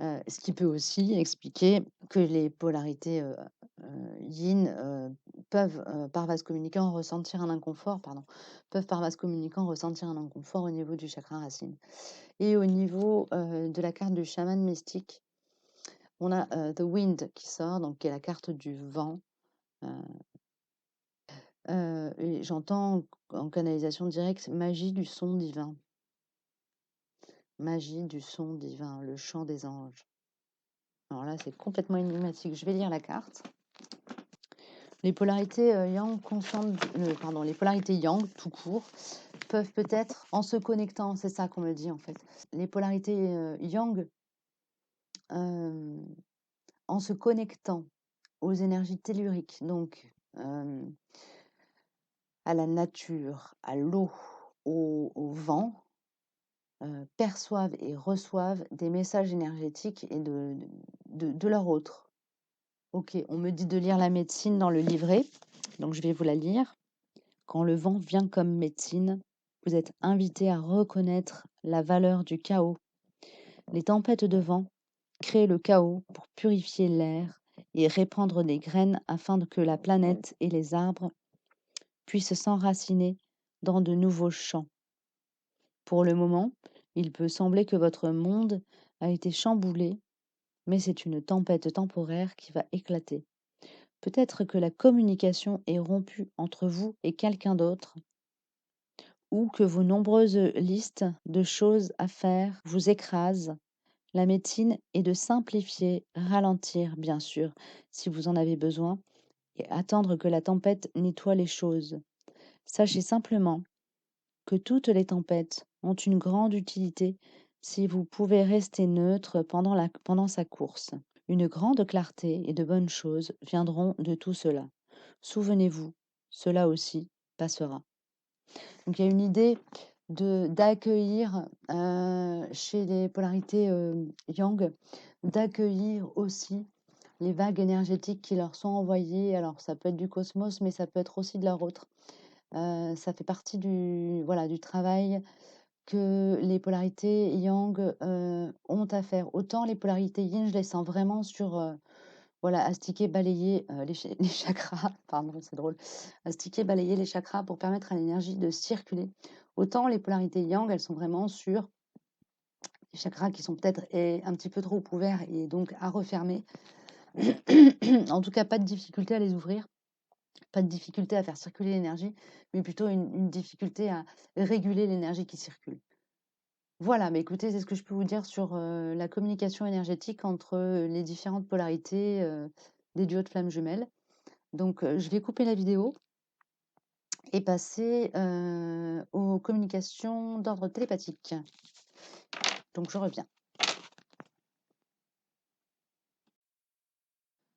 Ce qui peut aussi expliquer que les polarités yin peuvent, par vase communicant, ressentir un inconfort, pardon, peuvent par vase communicant ressentir un inconfort au niveau du chakra racine. Et au niveau de la carte du chaman mystique, on a The Wind qui sort, donc qui est la carte du vent. Et j'entends en canalisation directe magie du son divin. Magie du son divin, le chant des anges. Alors là, c'est complètement énigmatique. Je vais lire la carte. Les polarités yang conscientes, pardon, les polarités yang tout court peuvent peut-être, en se connectant, c'est ça qu'on me dit en fait. Les polarités yang, en se connectant aux énergies telluriques, donc à la nature, à l'eau, au vent, perçoivent et reçoivent des messages énergétiques et de leur autre. Ok, on me dit de lire la médecine dans le livret, donc je vais vous la lire. Quand le vent vient comme médecine, vous êtes invité à reconnaître la valeur du chaos. Les tempêtes de vent créent le chaos pour purifier l'air et répandre des graines afin que la planète et les arbres puissent s'enraciner dans de nouveaux champs. Pour le moment, il peut sembler que votre monde a été chamboulé, mais c'est une tempête temporaire qui va éclater. Peut-être que la communication est rompue entre vous et quelqu'un d'autre, ou que vos nombreuses listes de choses à faire vous écrasent. La médecine est de simplifier, ralentir, bien sûr, si vous en avez besoin, et attendre que la tempête nettoie les choses. Sachez simplement que toutes les tempêtes ont une grande utilité si vous pouvez rester neutre pendant sa course. Une grande clarté et de bonnes choses viendront de tout cela. Souvenez-vous, cela aussi passera. Donc il y a une idée d'accueillir chez les polarités yang, d'accueillir aussi les vagues énergétiques qui leur sont envoyées. Alors ça peut être du cosmos, mais ça peut être aussi de leur autre. Ça fait partie du travail que les polarités yang ont à faire. Autant les polarités yin, je les sens vraiment sur astiquer, balayer les chakras, pardon, c'est drôle, astiquer, balayer les chakras pour permettre à l'énergie de circuler. Autant les polarités yang, elles sont vraiment sur les chakras qui sont peut-être un petit peu trop ouverts et donc à refermer. En tout cas, pas de difficulté à les ouvrir. Pas de difficulté à faire circuler l'énergie, mais plutôt une difficulté à réguler l'énergie qui circule. Voilà, mais écoutez, c'est ce que je peux vous dire sur la communication énergétique entre les différentes polarités des duos de flammes jumelles. Donc, je vais couper la vidéo et passer aux communications d'ordre télépathique. Donc je reviens.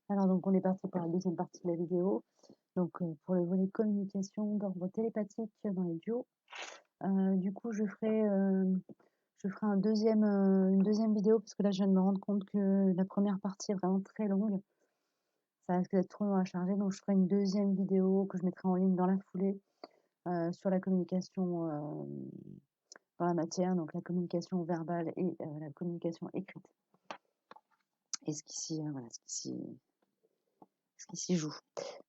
Alors donc on est parti pour la deuxième partie de la vidéo. Donc pour le volet communication d'ordre télépathique dans les duos. Du coup je ferai une deuxième vidéo parce que là je viens de me rendre compte que la première partie est vraiment très longue. Ça risque d'être trop long à charger, donc je ferai une deuxième vidéo que je mettrai en ligne dans la foulée sur la communication dans la matière, donc la communication verbale et la communication écrite. Et ce qui s'y joue.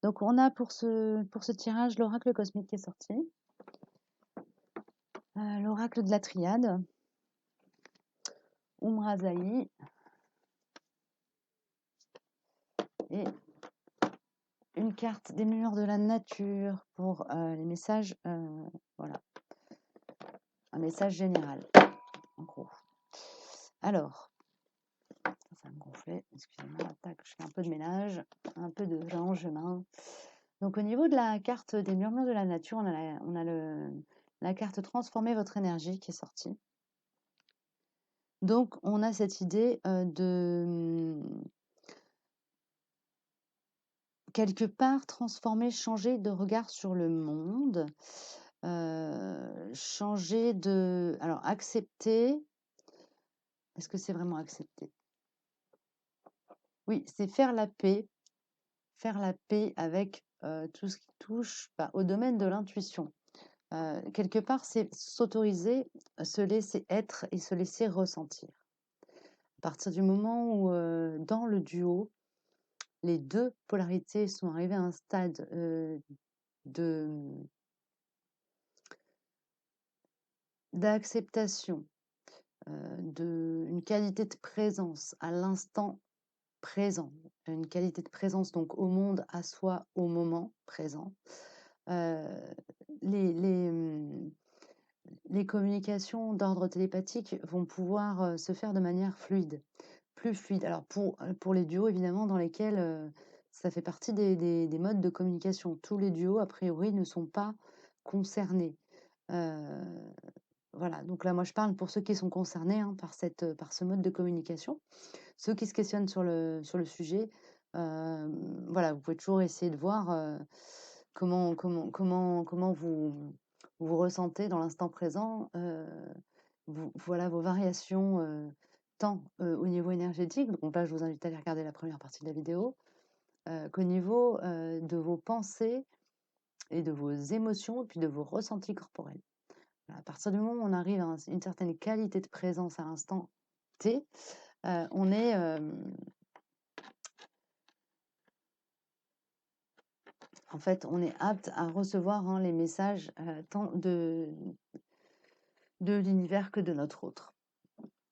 Donc on a pour ce tirage l'oracle cosmique qui est sorti. L'oracle de la triade. Umrazaï. Et une carte des murs de la nature pour les messages. Voilà. Un message général, en gros. Alors, ça va me gonfler. Excusez-moi, tac, je fais un peu de ménage, un peu de rangement. Donc, au niveau de la carte des murmures de la nature, on a la carte transformer votre énergie qui est sortie. Donc, on a cette idée de quelque part transformer, changer de regard sur le monde, changer de... Alors, accepter, est-ce que c'est vraiment accepter? Oui, c'est faire la paix avec tout ce qui touche au domaine de l'intuition. Quelque part, c'est s'autoriser, se laisser être et se laisser ressentir. À partir du moment où, dans le duo, les deux polarités sont arrivées à un stade d'acceptation, d'une qualité de présence à l'instant présent, une qualité de présence donc au monde, à soi, au moment présent. Les communications d'ordre télépathique vont pouvoir se faire de manière fluide, plus fluide. Alors pour les duos, évidemment, dans lesquels ça fait partie des modes de communication. Tous les duos, a priori, ne sont pas concernés. Voilà, donc là, moi, je parle pour ceux qui sont concernés hein, par ce mode de communication. Ceux qui se questionnent sur le sujet, voilà, vous pouvez toujours essayer de voir comment vous ressentez dans l'instant présent, voilà vos variations tant au niveau énergétique, donc là je vous invite à aller regarder la première partie de la vidéo, qu'au niveau de vos pensées et de vos émotions, et puis de vos ressentis corporels. À partir du moment où on arrive à une certaine qualité de présence à l'instant T, on est en fait, on est apte à recevoir hein, les messages tant de l'univers que de notre autre.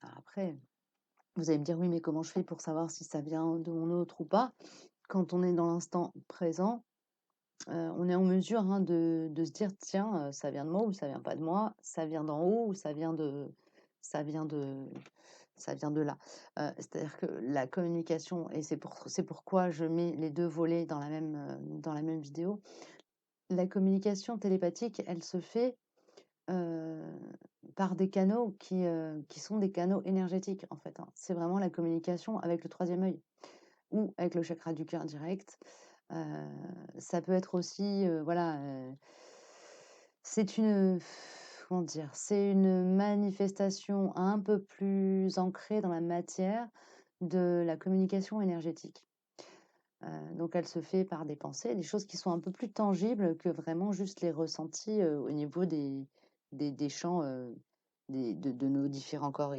Alors après, vous allez me dire, oui, mais comment je fais pour savoir si ça vient de mon autre ou pas? Quand on est dans l'instant présent, on est en mesure hein, de se dire, tiens, ça vient de moi ou ça vient pas de moi, ça vient d'en haut ou ça vient de là. C'est-à-dire que la communication, et c'est pourquoi je mets les deux volets dans la même vidéo, la communication télépathique, elle se fait par des canaux qui sont des canaux énergétiques, en fait, hein. C'est vraiment la communication avec le troisième œil ou avec le chakra du cœur direct. Ça peut être aussi, voilà, c'est une, comment dire? C'est une manifestation un peu plus ancrée dans la matière de la communication énergétique. Donc elle se fait par des pensées, des choses qui sont un peu plus tangibles que vraiment juste les ressentis, au niveau des champs, de nos différents corps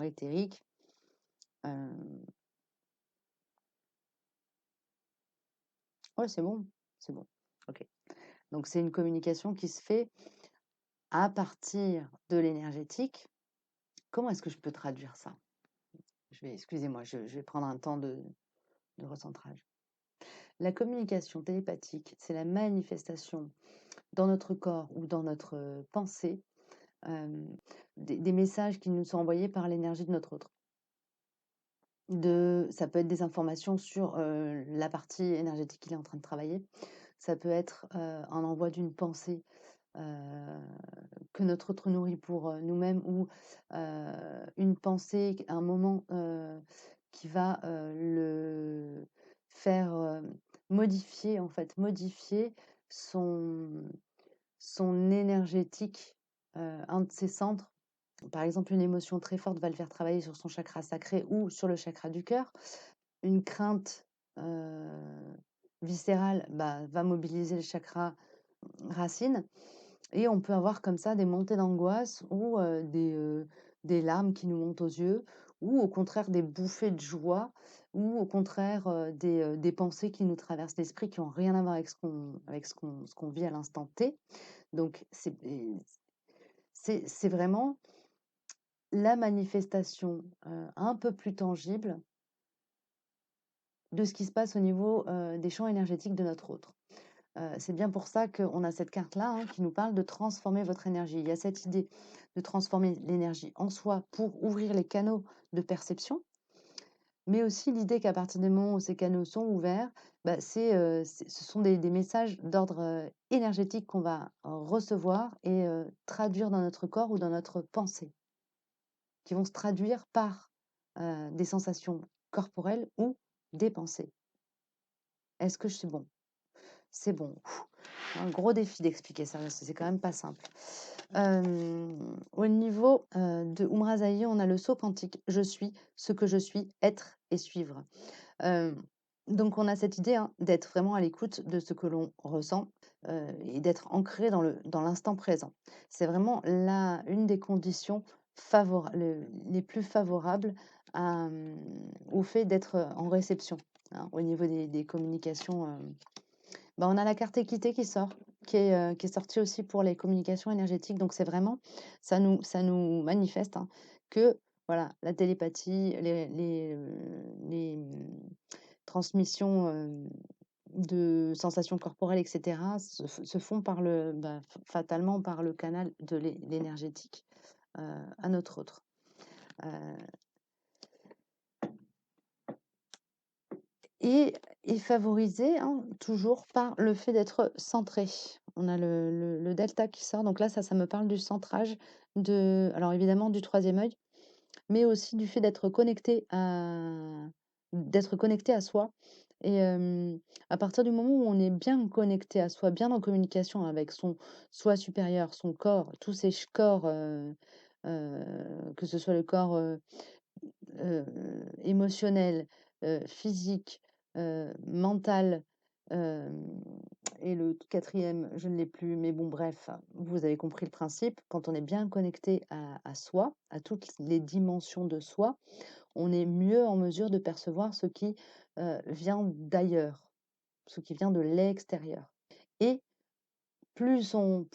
éthériques. Ouais, c'est bon, c'est bon. OK. Donc c'est une communication qui se fait à partir de l'énergétique. Comment est-ce que je peux traduire ça? Excusez-moi, je vais prendre un temps de recentrage. La communication télépathique, c'est la manifestation dans notre corps ou dans notre pensée des messages qui nous sont envoyés par l'énergie de notre autre. Ça peut être des informations sur la partie énergétique qu'il est en train de travailler. ça peut être un envoi d'une pensée que notre autre nourrit pour nous-mêmes ou une pensée, un moment qui va le faire modifier, en fait, modifier son, son énergétique, un de ses centres. Par exemple, une émotion très forte va le faire travailler sur son chakra sacré ou sur le chakra du cœur. Une crainte viscérale va mobiliser le chakra racine. Et on peut avoir comme ça des montées d'angoisse ou des larmes qui nous montent aux yeux, ou au contraire des bouffées de joie, ou au contraire des pensées qui nous traversent l'esprit qui n'ont rien à voir avec ce qu'on vit à l'instant T. Donc c'est vraiment la manifestation un peu plus tangible de ce qui se passe au niveau des champs énergétiques de notre autre. C'est bien pour ça qu'on a cette carte-là qui nous parle de transformer votre énergie. Il y a cette idée de transformer l'énergie en soi pour ouvrir les canaux de perception, mais aussi l'idée qu'à partir du moment où ces canaux sont ouverts, ce sont des messages d'ordre énergétique qu'on va recevoir et traduire dans notre corps ou dans notre pensée, qui vont se traduire par des sensations corporelles ou des pensées. Est-ce que je suis bon? C'est bon. Un gros défi d'expliquer ça, parce que c'est quand même pas simple. Au niveau de Umrazaï, on a le saut quantique. Je suis ce que je suis, être et suivre. Donc on a cette idée d'être vraiment à l'écoute de ce que l'on ressent et d'être ancré dans l'instant présent. C'est vraiment une des conditions les plus favorables au fait d'être en réception au niveau des communications. On a la carte équité qui sort, qui est sortie aussi pour les communications énergétiques. Donc c'est vraiment, ça nous manifeste que voilà, la télépathie, les transmissions de sensations corporelles, etc., se font fatalement par le canal de l'énergétique à notre autre. Et favorisé toujours par le fait d'être centré. On a le delta qui sort, donc là, ça me parle du centrage, alors évidemment du troisième œil, mais aussi du fait d'être connecté à soi. Et à partir du moment où on est bien connecté à soi, bien en communication avec son soi supérieur, son corps, tous ces corps, que ce soit le corps émotionnel, physique, mental, hem et le quatrième, je ne l'ai plus, mais bon bref, vous avez compris le principe. Quand on est bien connecté à soi, à toutes les dimensions de soi, on est mieux en mesure de percevoir ce qui, vient d'ailleurs, ce qui vient de l'extérieur et plus on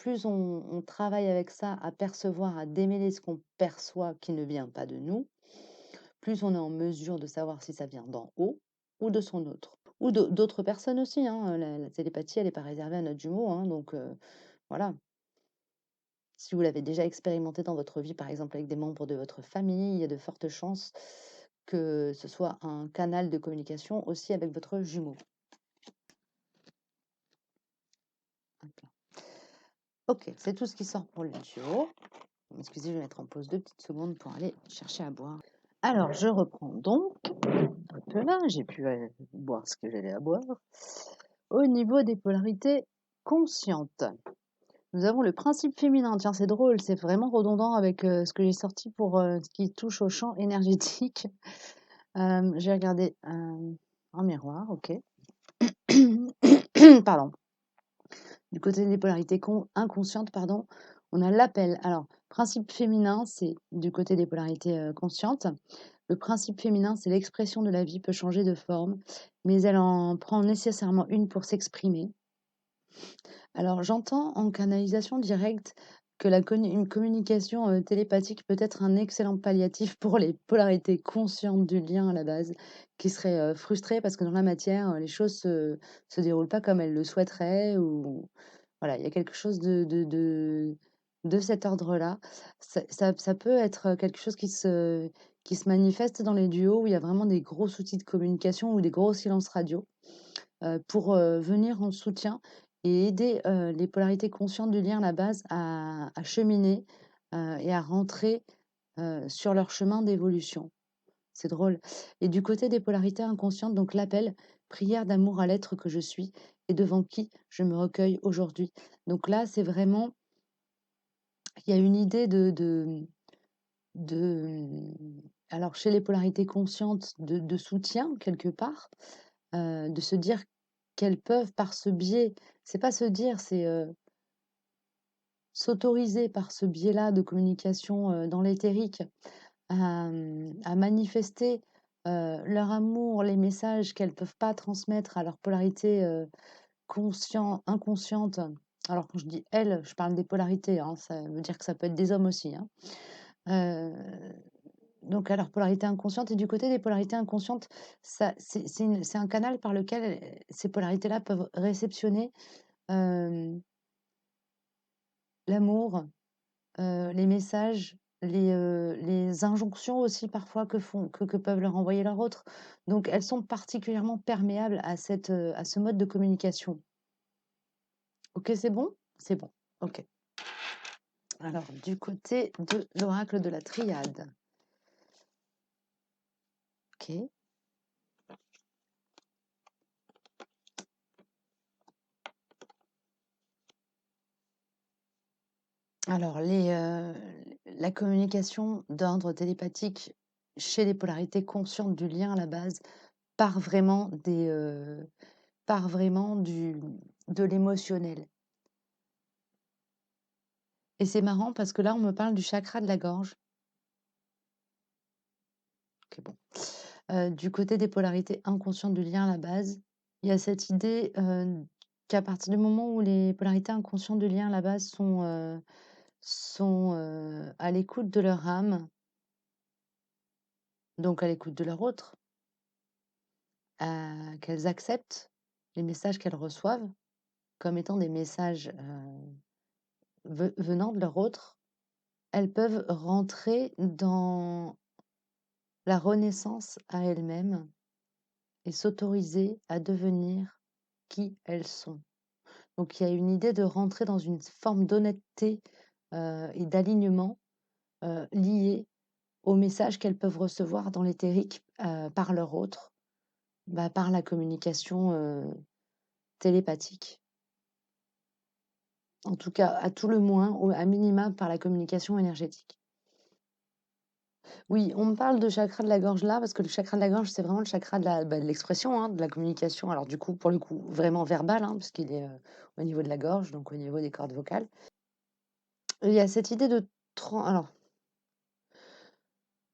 travaille avec ça, à percevoir, à démêler ce qu'on perçoit qui ne vient pas de nous, plus on est en mesure de savoir si ça vient d'en haut ou de son autre. Ou d'autres personnes aussi, la télépathie, elle n'est pas réservée à notre jumeau, donc voilà. Si vous l'avez déjà expérimenté dans votre vie, par exemple avec des membres de votre famille, il y a de fortes chances que ce soit un canal de communication aussi avec votre jumeau. Ok, c'est tout ce qui sort pour le duo. Excusez, je vais mettre en pause 2 petites secondes pour aller chercher à boire. Alors, je reprends donc. Hop là, j'ai pu boire ce que j'allais à boire. Au niveau des polarités conscientes, nous avons le principe féminin. Tiens, c'est drôle, c'est vraiment redondant avec ce que j'ai sorti pour ce qui touche au champ énergétique. J'ai regardé en miroir, ok. Pardon. Du côté des polarités inconscientes, pardon, on a l'appel. Alors, principe féminin, c'est du côté des polarités conscientes. Le principe féminin, c'est l'expression de la vie peut changer de forme, mais elle en prend nécessairement une pour s'exprimer. Alors, j'entends en canalisation directe que une communication télépathique peut être un excellent palliatif pour les polarités conscientes du lien à la base, qui seraient frustrées parce que dans la matière, les choses se déroulent pas comme elles le souhaiteraient ou voilà, il y a quelque chose de cet ordre-là. Ça peut être quelque chose qui se manifeste dans les duos où il y a vraiment des gros outils de communication ou des gros silences radio. pour, venir en soutien et aider, les polarités conscientes du lien à la base à cheminer, et à rentrer, sur leur chemin d'évolution. C'est drôle. Et du côté des polarités inconscientes, donc l'appel, prière d'amour à l'être que je suis et devant qui je me recueille aujourd'hui. Donc là, c'est vraiment, il y a une idée de, alors chez les polarités conscientes, de soutien quelque part, de se dire qu'elles peuvent par ce biais, c'est pas se dire, c'est s'autoriser par ce biais-là de communication dans l'éthérique à manifester leur amour, les messages qu'elles peuvent pas transmettre à leur polarité inconsciente. Alors quand je dis elles, je parle des polarités, hein, ça veut dire que ça peut être des hommes aussi, hein. Euh, donc à leur polarité inconsciente et du côté des polarités inconscientes, c'est un canal par lequel ces polarités-là peuvent réceptionner euh, l'amour, les messages, les injonctions aussi parfois que peuvent leur envoyer leurs autres. Donc elles sont particulièrement perméables à ce mode de communication. Ok, c'est bon? C'est bon. Ok. Alors, du côté de l'oracle de la triade. Ok. Alors, la communication d'ordre télépathique chez les polarités conscientes du lien à la base part vraiment de l'émotionnel. Et c'est marrant parce que là, on me parle du chakra de la gorge. Ok, bon. Du côté des polarités inconscientes du lien à la base, il y a cette idée qu'à partir du moment où les polarités inconscientes du lien à la base sont à l'écoute de leur âme, donc à l'écoute de leur autre, qu'elles acceptent les messages qu'elles reçoivent comme étant des messages venant de leur autre, elles peuvent rentrer dans la renaissance à elles-mêmes et s'autoriser à devenir qui elles sont. Donc il y a une idée de rentrer dans une forme d'honnêteté et d'alignement lié aux messages qu'elles peuvent recevoir dans l'éthérique par leur autre, par la communication télépathique. En tout cas, à tout le moins, ou à minima par la communication énergétique. Oui, on me parle de chakra de la gorge là, parce que le chakra de la gorge, c'est vraiment le chakra de l'expression, hein, de la communication. Alors du coup, pour le coup, vraiment verbal, hein, parce qu'il est au niveau de la gorge, donc au niveau des cordes vocales. Il y a cette idée alors,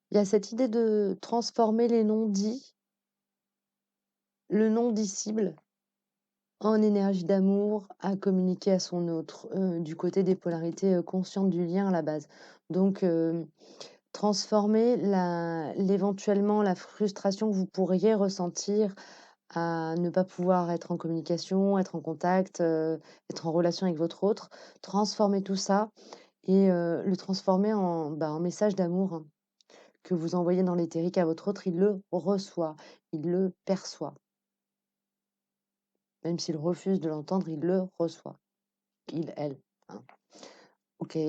il y a cette idée de transformer les non-dits, le non-dissible, en énergie d'amour à communiquer à son autre, du côté des polarités conscientes du lien à la base. Donc, transformer éventuellement la frustration que vous pourriez ressentir à ne pas pouvoir être en communication, être en contact, être en relation avec votre autre, transformer tout ça et le transformer en message d'amour que vous envoyez dans l'éthérique à votre autre, il le reçoit, il le perçoit. Même s'il refuse de l'entendre, il le reçoit. Il, elle, hein. Ok,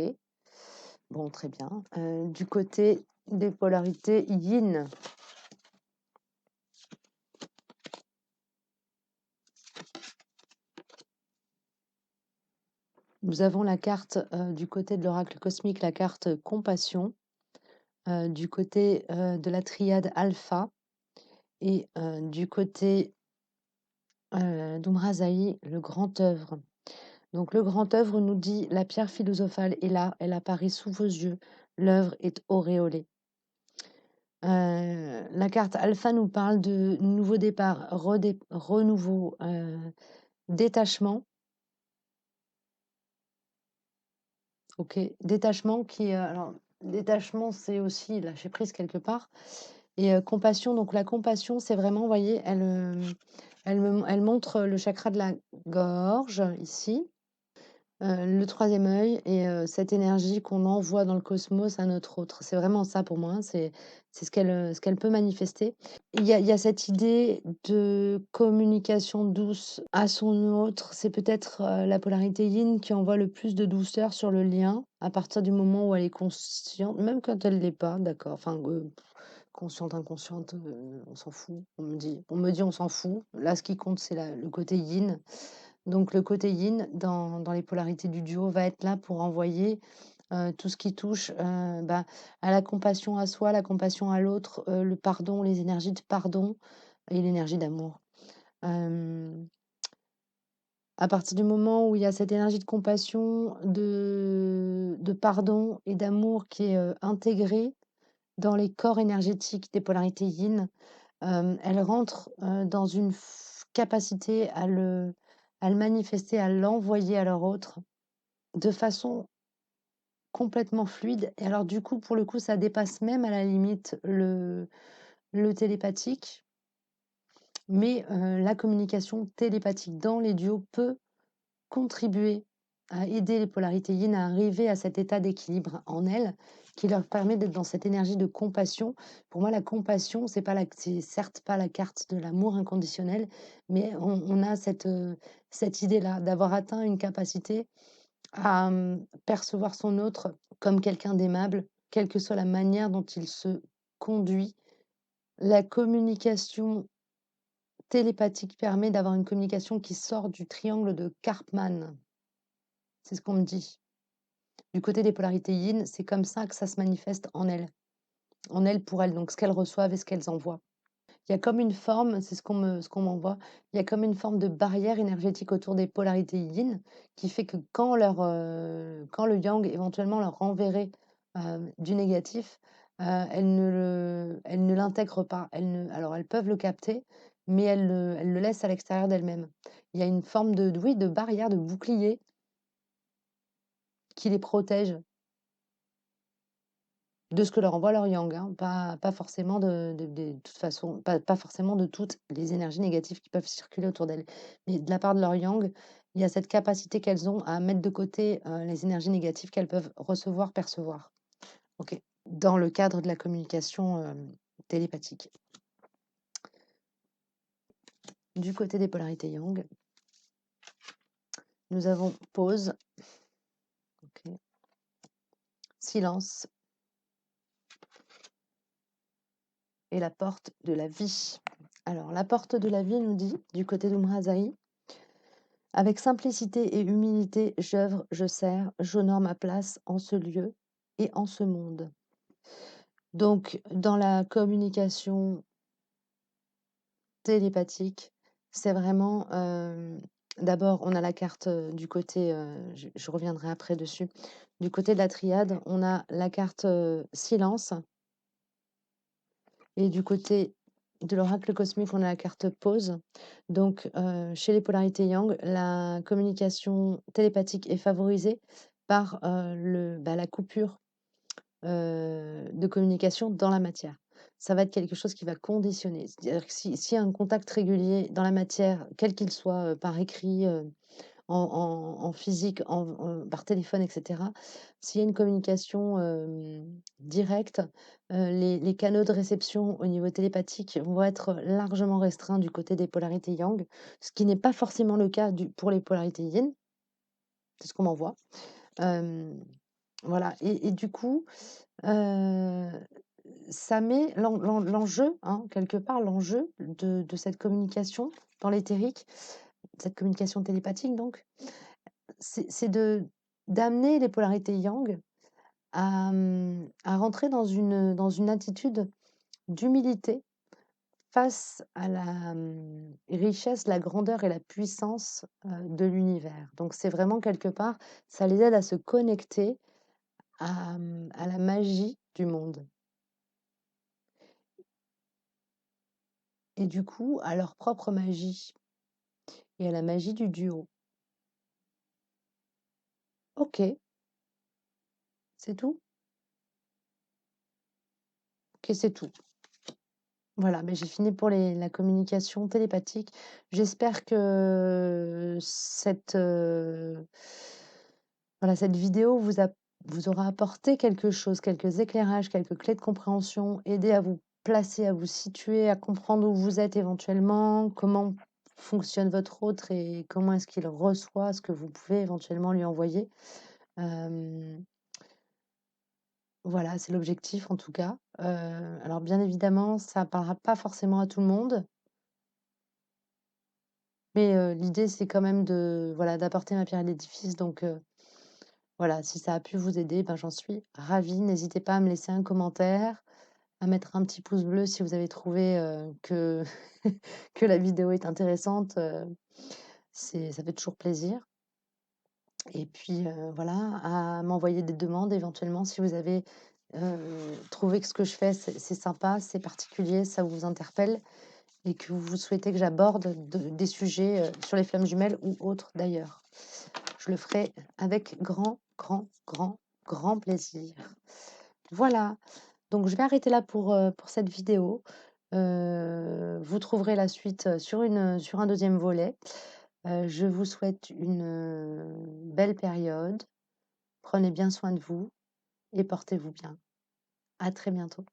bon, très bien. Du côté des polarités yin, nous avons la carte du côté de l'oracle cosmique, la carte compassion, du côté de la triade alpha et du côté d'Umrazaï, le grand œuvre. Donc le grand œuvre nous dit la pierre philosophale est là, elle apparaît sous vos yeux, l'œuvre est auréolée. La carte alpha nous parle de nouveau départ, renouveau, détachement. Ok, détachement alors détachement c'est aussi lâcher prise quelque part et compassion. Donc la compassion c'est vraiment, vous voyez, elle montre le chakra de la gorge ici. le troisième œil et cette énergie qu'on envoie dans le cosmos à notre autre. C'est vraiment ça pour moi, hein, c'est ce qu'elle peut manifester. Il y a cette idée de communication douce à son autre. C'est peut-être, la polarité yin qui envoie le plus de douceur sur le lien, à partir du moment où elle est consciente, même quand elle l'est pas, d'accord, enfin, consciente, inconsciente, on s'en fout. On me dit: «On s'en fout». Là, ce qui compte, c'est le côté yin. Donc le côté yin dans les polarités du duo va être là pour envoyer, tout ce qui touche, bah, à la compassion à soi, la compassion à l'autre, le pardon, les énergies de pardon et l'énergie d'amour. Hem, à partir du moment où il y a cette énergie de compassion, de pardon et d'amour qui est, intégrée dans les corps énergétiques des polarités yin, elles rentrent, dans une capacité à le manifester, à l'envoyer à leur autre de façon complètement fluide. Et alors du coup, pour le coup, ça dépasse même à la limite le télépathique, mais la communication télépathique dans les duos peut contribuer à aider les polarités yin à arriver à cet état d'équilibre en elles, qui leur permet d'être dans cette énergie de compassion. Pour moi, la compassion, c'est certes pas la carte de l'amour inconditionnel, mais on a cette idée-là, d'avoir atteint une capacité à percevoir son autre comme quelqu'un d'aimable, quelle que soit la manière dont il se conduit. La communication télépathique permet d'avoir une communication qui sort du triangle de Karpman. C'est ce qu'on me dit. Du côté des polarités yin, c'est comme ça que ça se manifeste en elles pour elles, donc ce qu'elles reçoivent et ce qu'elles envoient. Il y a comme une forme, c'est ce qu'on m'envoie, il y a comme une forme de barrière énergétique autour des polarités yin qui fait que quand le yang éventuellement leur renverrait, du négatif, elles ne l'intègrent pas. Alors elles peuvent le capter, mais elles le laissent à l'extérieur d'elles-mêmes. Il y a une forme oui, de barrière, de bouclier qui les protège. De ce que leur envoie leur yang, hein, pas forcément de toute façon, pas forcément de toutes les énergies négatives qui peuvent circuler autour d'elles. Mais de la part de leur yang, il y a cette capacité qu'elles ont à mettre de côté, les énergies négatives qu'elles peuvent recevoir, percevoir. OK. Dans le cadre de la communication, télépathique. Du côté des polarités yang, nous avons pause, OK, silence et la porte de la vie. Alors la porte de la vie nous dit, du côté d'Umrazaï: avec simplicité et humilité, j'œuvre, je sers, j'honore ma place en ce lieu et en ce monde. Donc, dans la communication télépathique, c'est vraiment, d'abord, on a la carte, du côté, je reviendrai après dessus. Du côté de la triade, on a la carte, silence, et du côté de l'oracle cosmique, on a la carte pause. Donc, chez les polarités yang, la communication télépathique est favorisée par, la coupure, de communication dans la matière. Ça va être quelque chose qui va conditionner. C'est-à-dire que s'il y a un contact régulier dans la matière, quel qu'il soit, par écrit, en physique, par téléphone et cetera. S'il y a une communication, directe, les canaux de réception au niveau télépathique vont être largement restreints du côté des polarités yang, ce qui n'est pas forcément le cas pour les polarités yin, c'est ce qu'on m'envoie. Hem, voilà, et du coup, heu, ça met l'enjeu, hein, quelque part, l'enjeu de cette communication dans l'éthérique, cette communication télépathique donc, c'est d'amener les polarités yang à rentrer dans une attitude d'humilité face à la, richesse, la grandeur et la puissance, de l'univers. Donc c'est vraiment quelque part, ça les aide à se connecter à la magie du monde et du coup, à leur propre magie et à la magie du duo. OK, c'est tout? OK, c'est tout. Voilà, mais j'ai fini pour la communication télépathique. J'espère que voilà, cette vidéo vous aura apporté quelque chose, quelques éclairages, quelques clés de compréhension, aidé à vous placer, à vous situer, à comprendre où vous êtes éventuellement, comment fonctionne votre autre et comment est-ce qu'il reçoit ce que vous pouvez éventuellement lui envoyer. Hem, voilà, c'est l'objectif en tout cas. Alors bien évidemment, ça parlera pas forcément à tout le monde, mais l'idée c'est quand même de voilà, d'apporter ma pierre à l'édifice donc voilà, si ça a pu vous aider, ben, j'en suis ravie. N'hésitez pas à me laisser un commentaire, à mettre un petit pouce bleu si vous avez trouvé, que que la vidéo est intéressante, ça fait toujours plaisir et puis, voilà, à m'envoyer des demandes éventuellement si vous avez, trouvé que ce que je fais, c'est sympa, c'est particulier, ça vous interpelle et que vous souhaitez que j'aborde des sujets, sur les flammes jumelles ou autres d'ailleurs. Je le ferai avec grand, grand, grand, grand plaisir. Voilà, donc je vais arrêter là pour cette vidéo. Vous trouverez la suite, sur un deuxième volet. Je vous souhaite une, belle période. Prenez bien soin de vous et portez-vous bien. À très bientôt.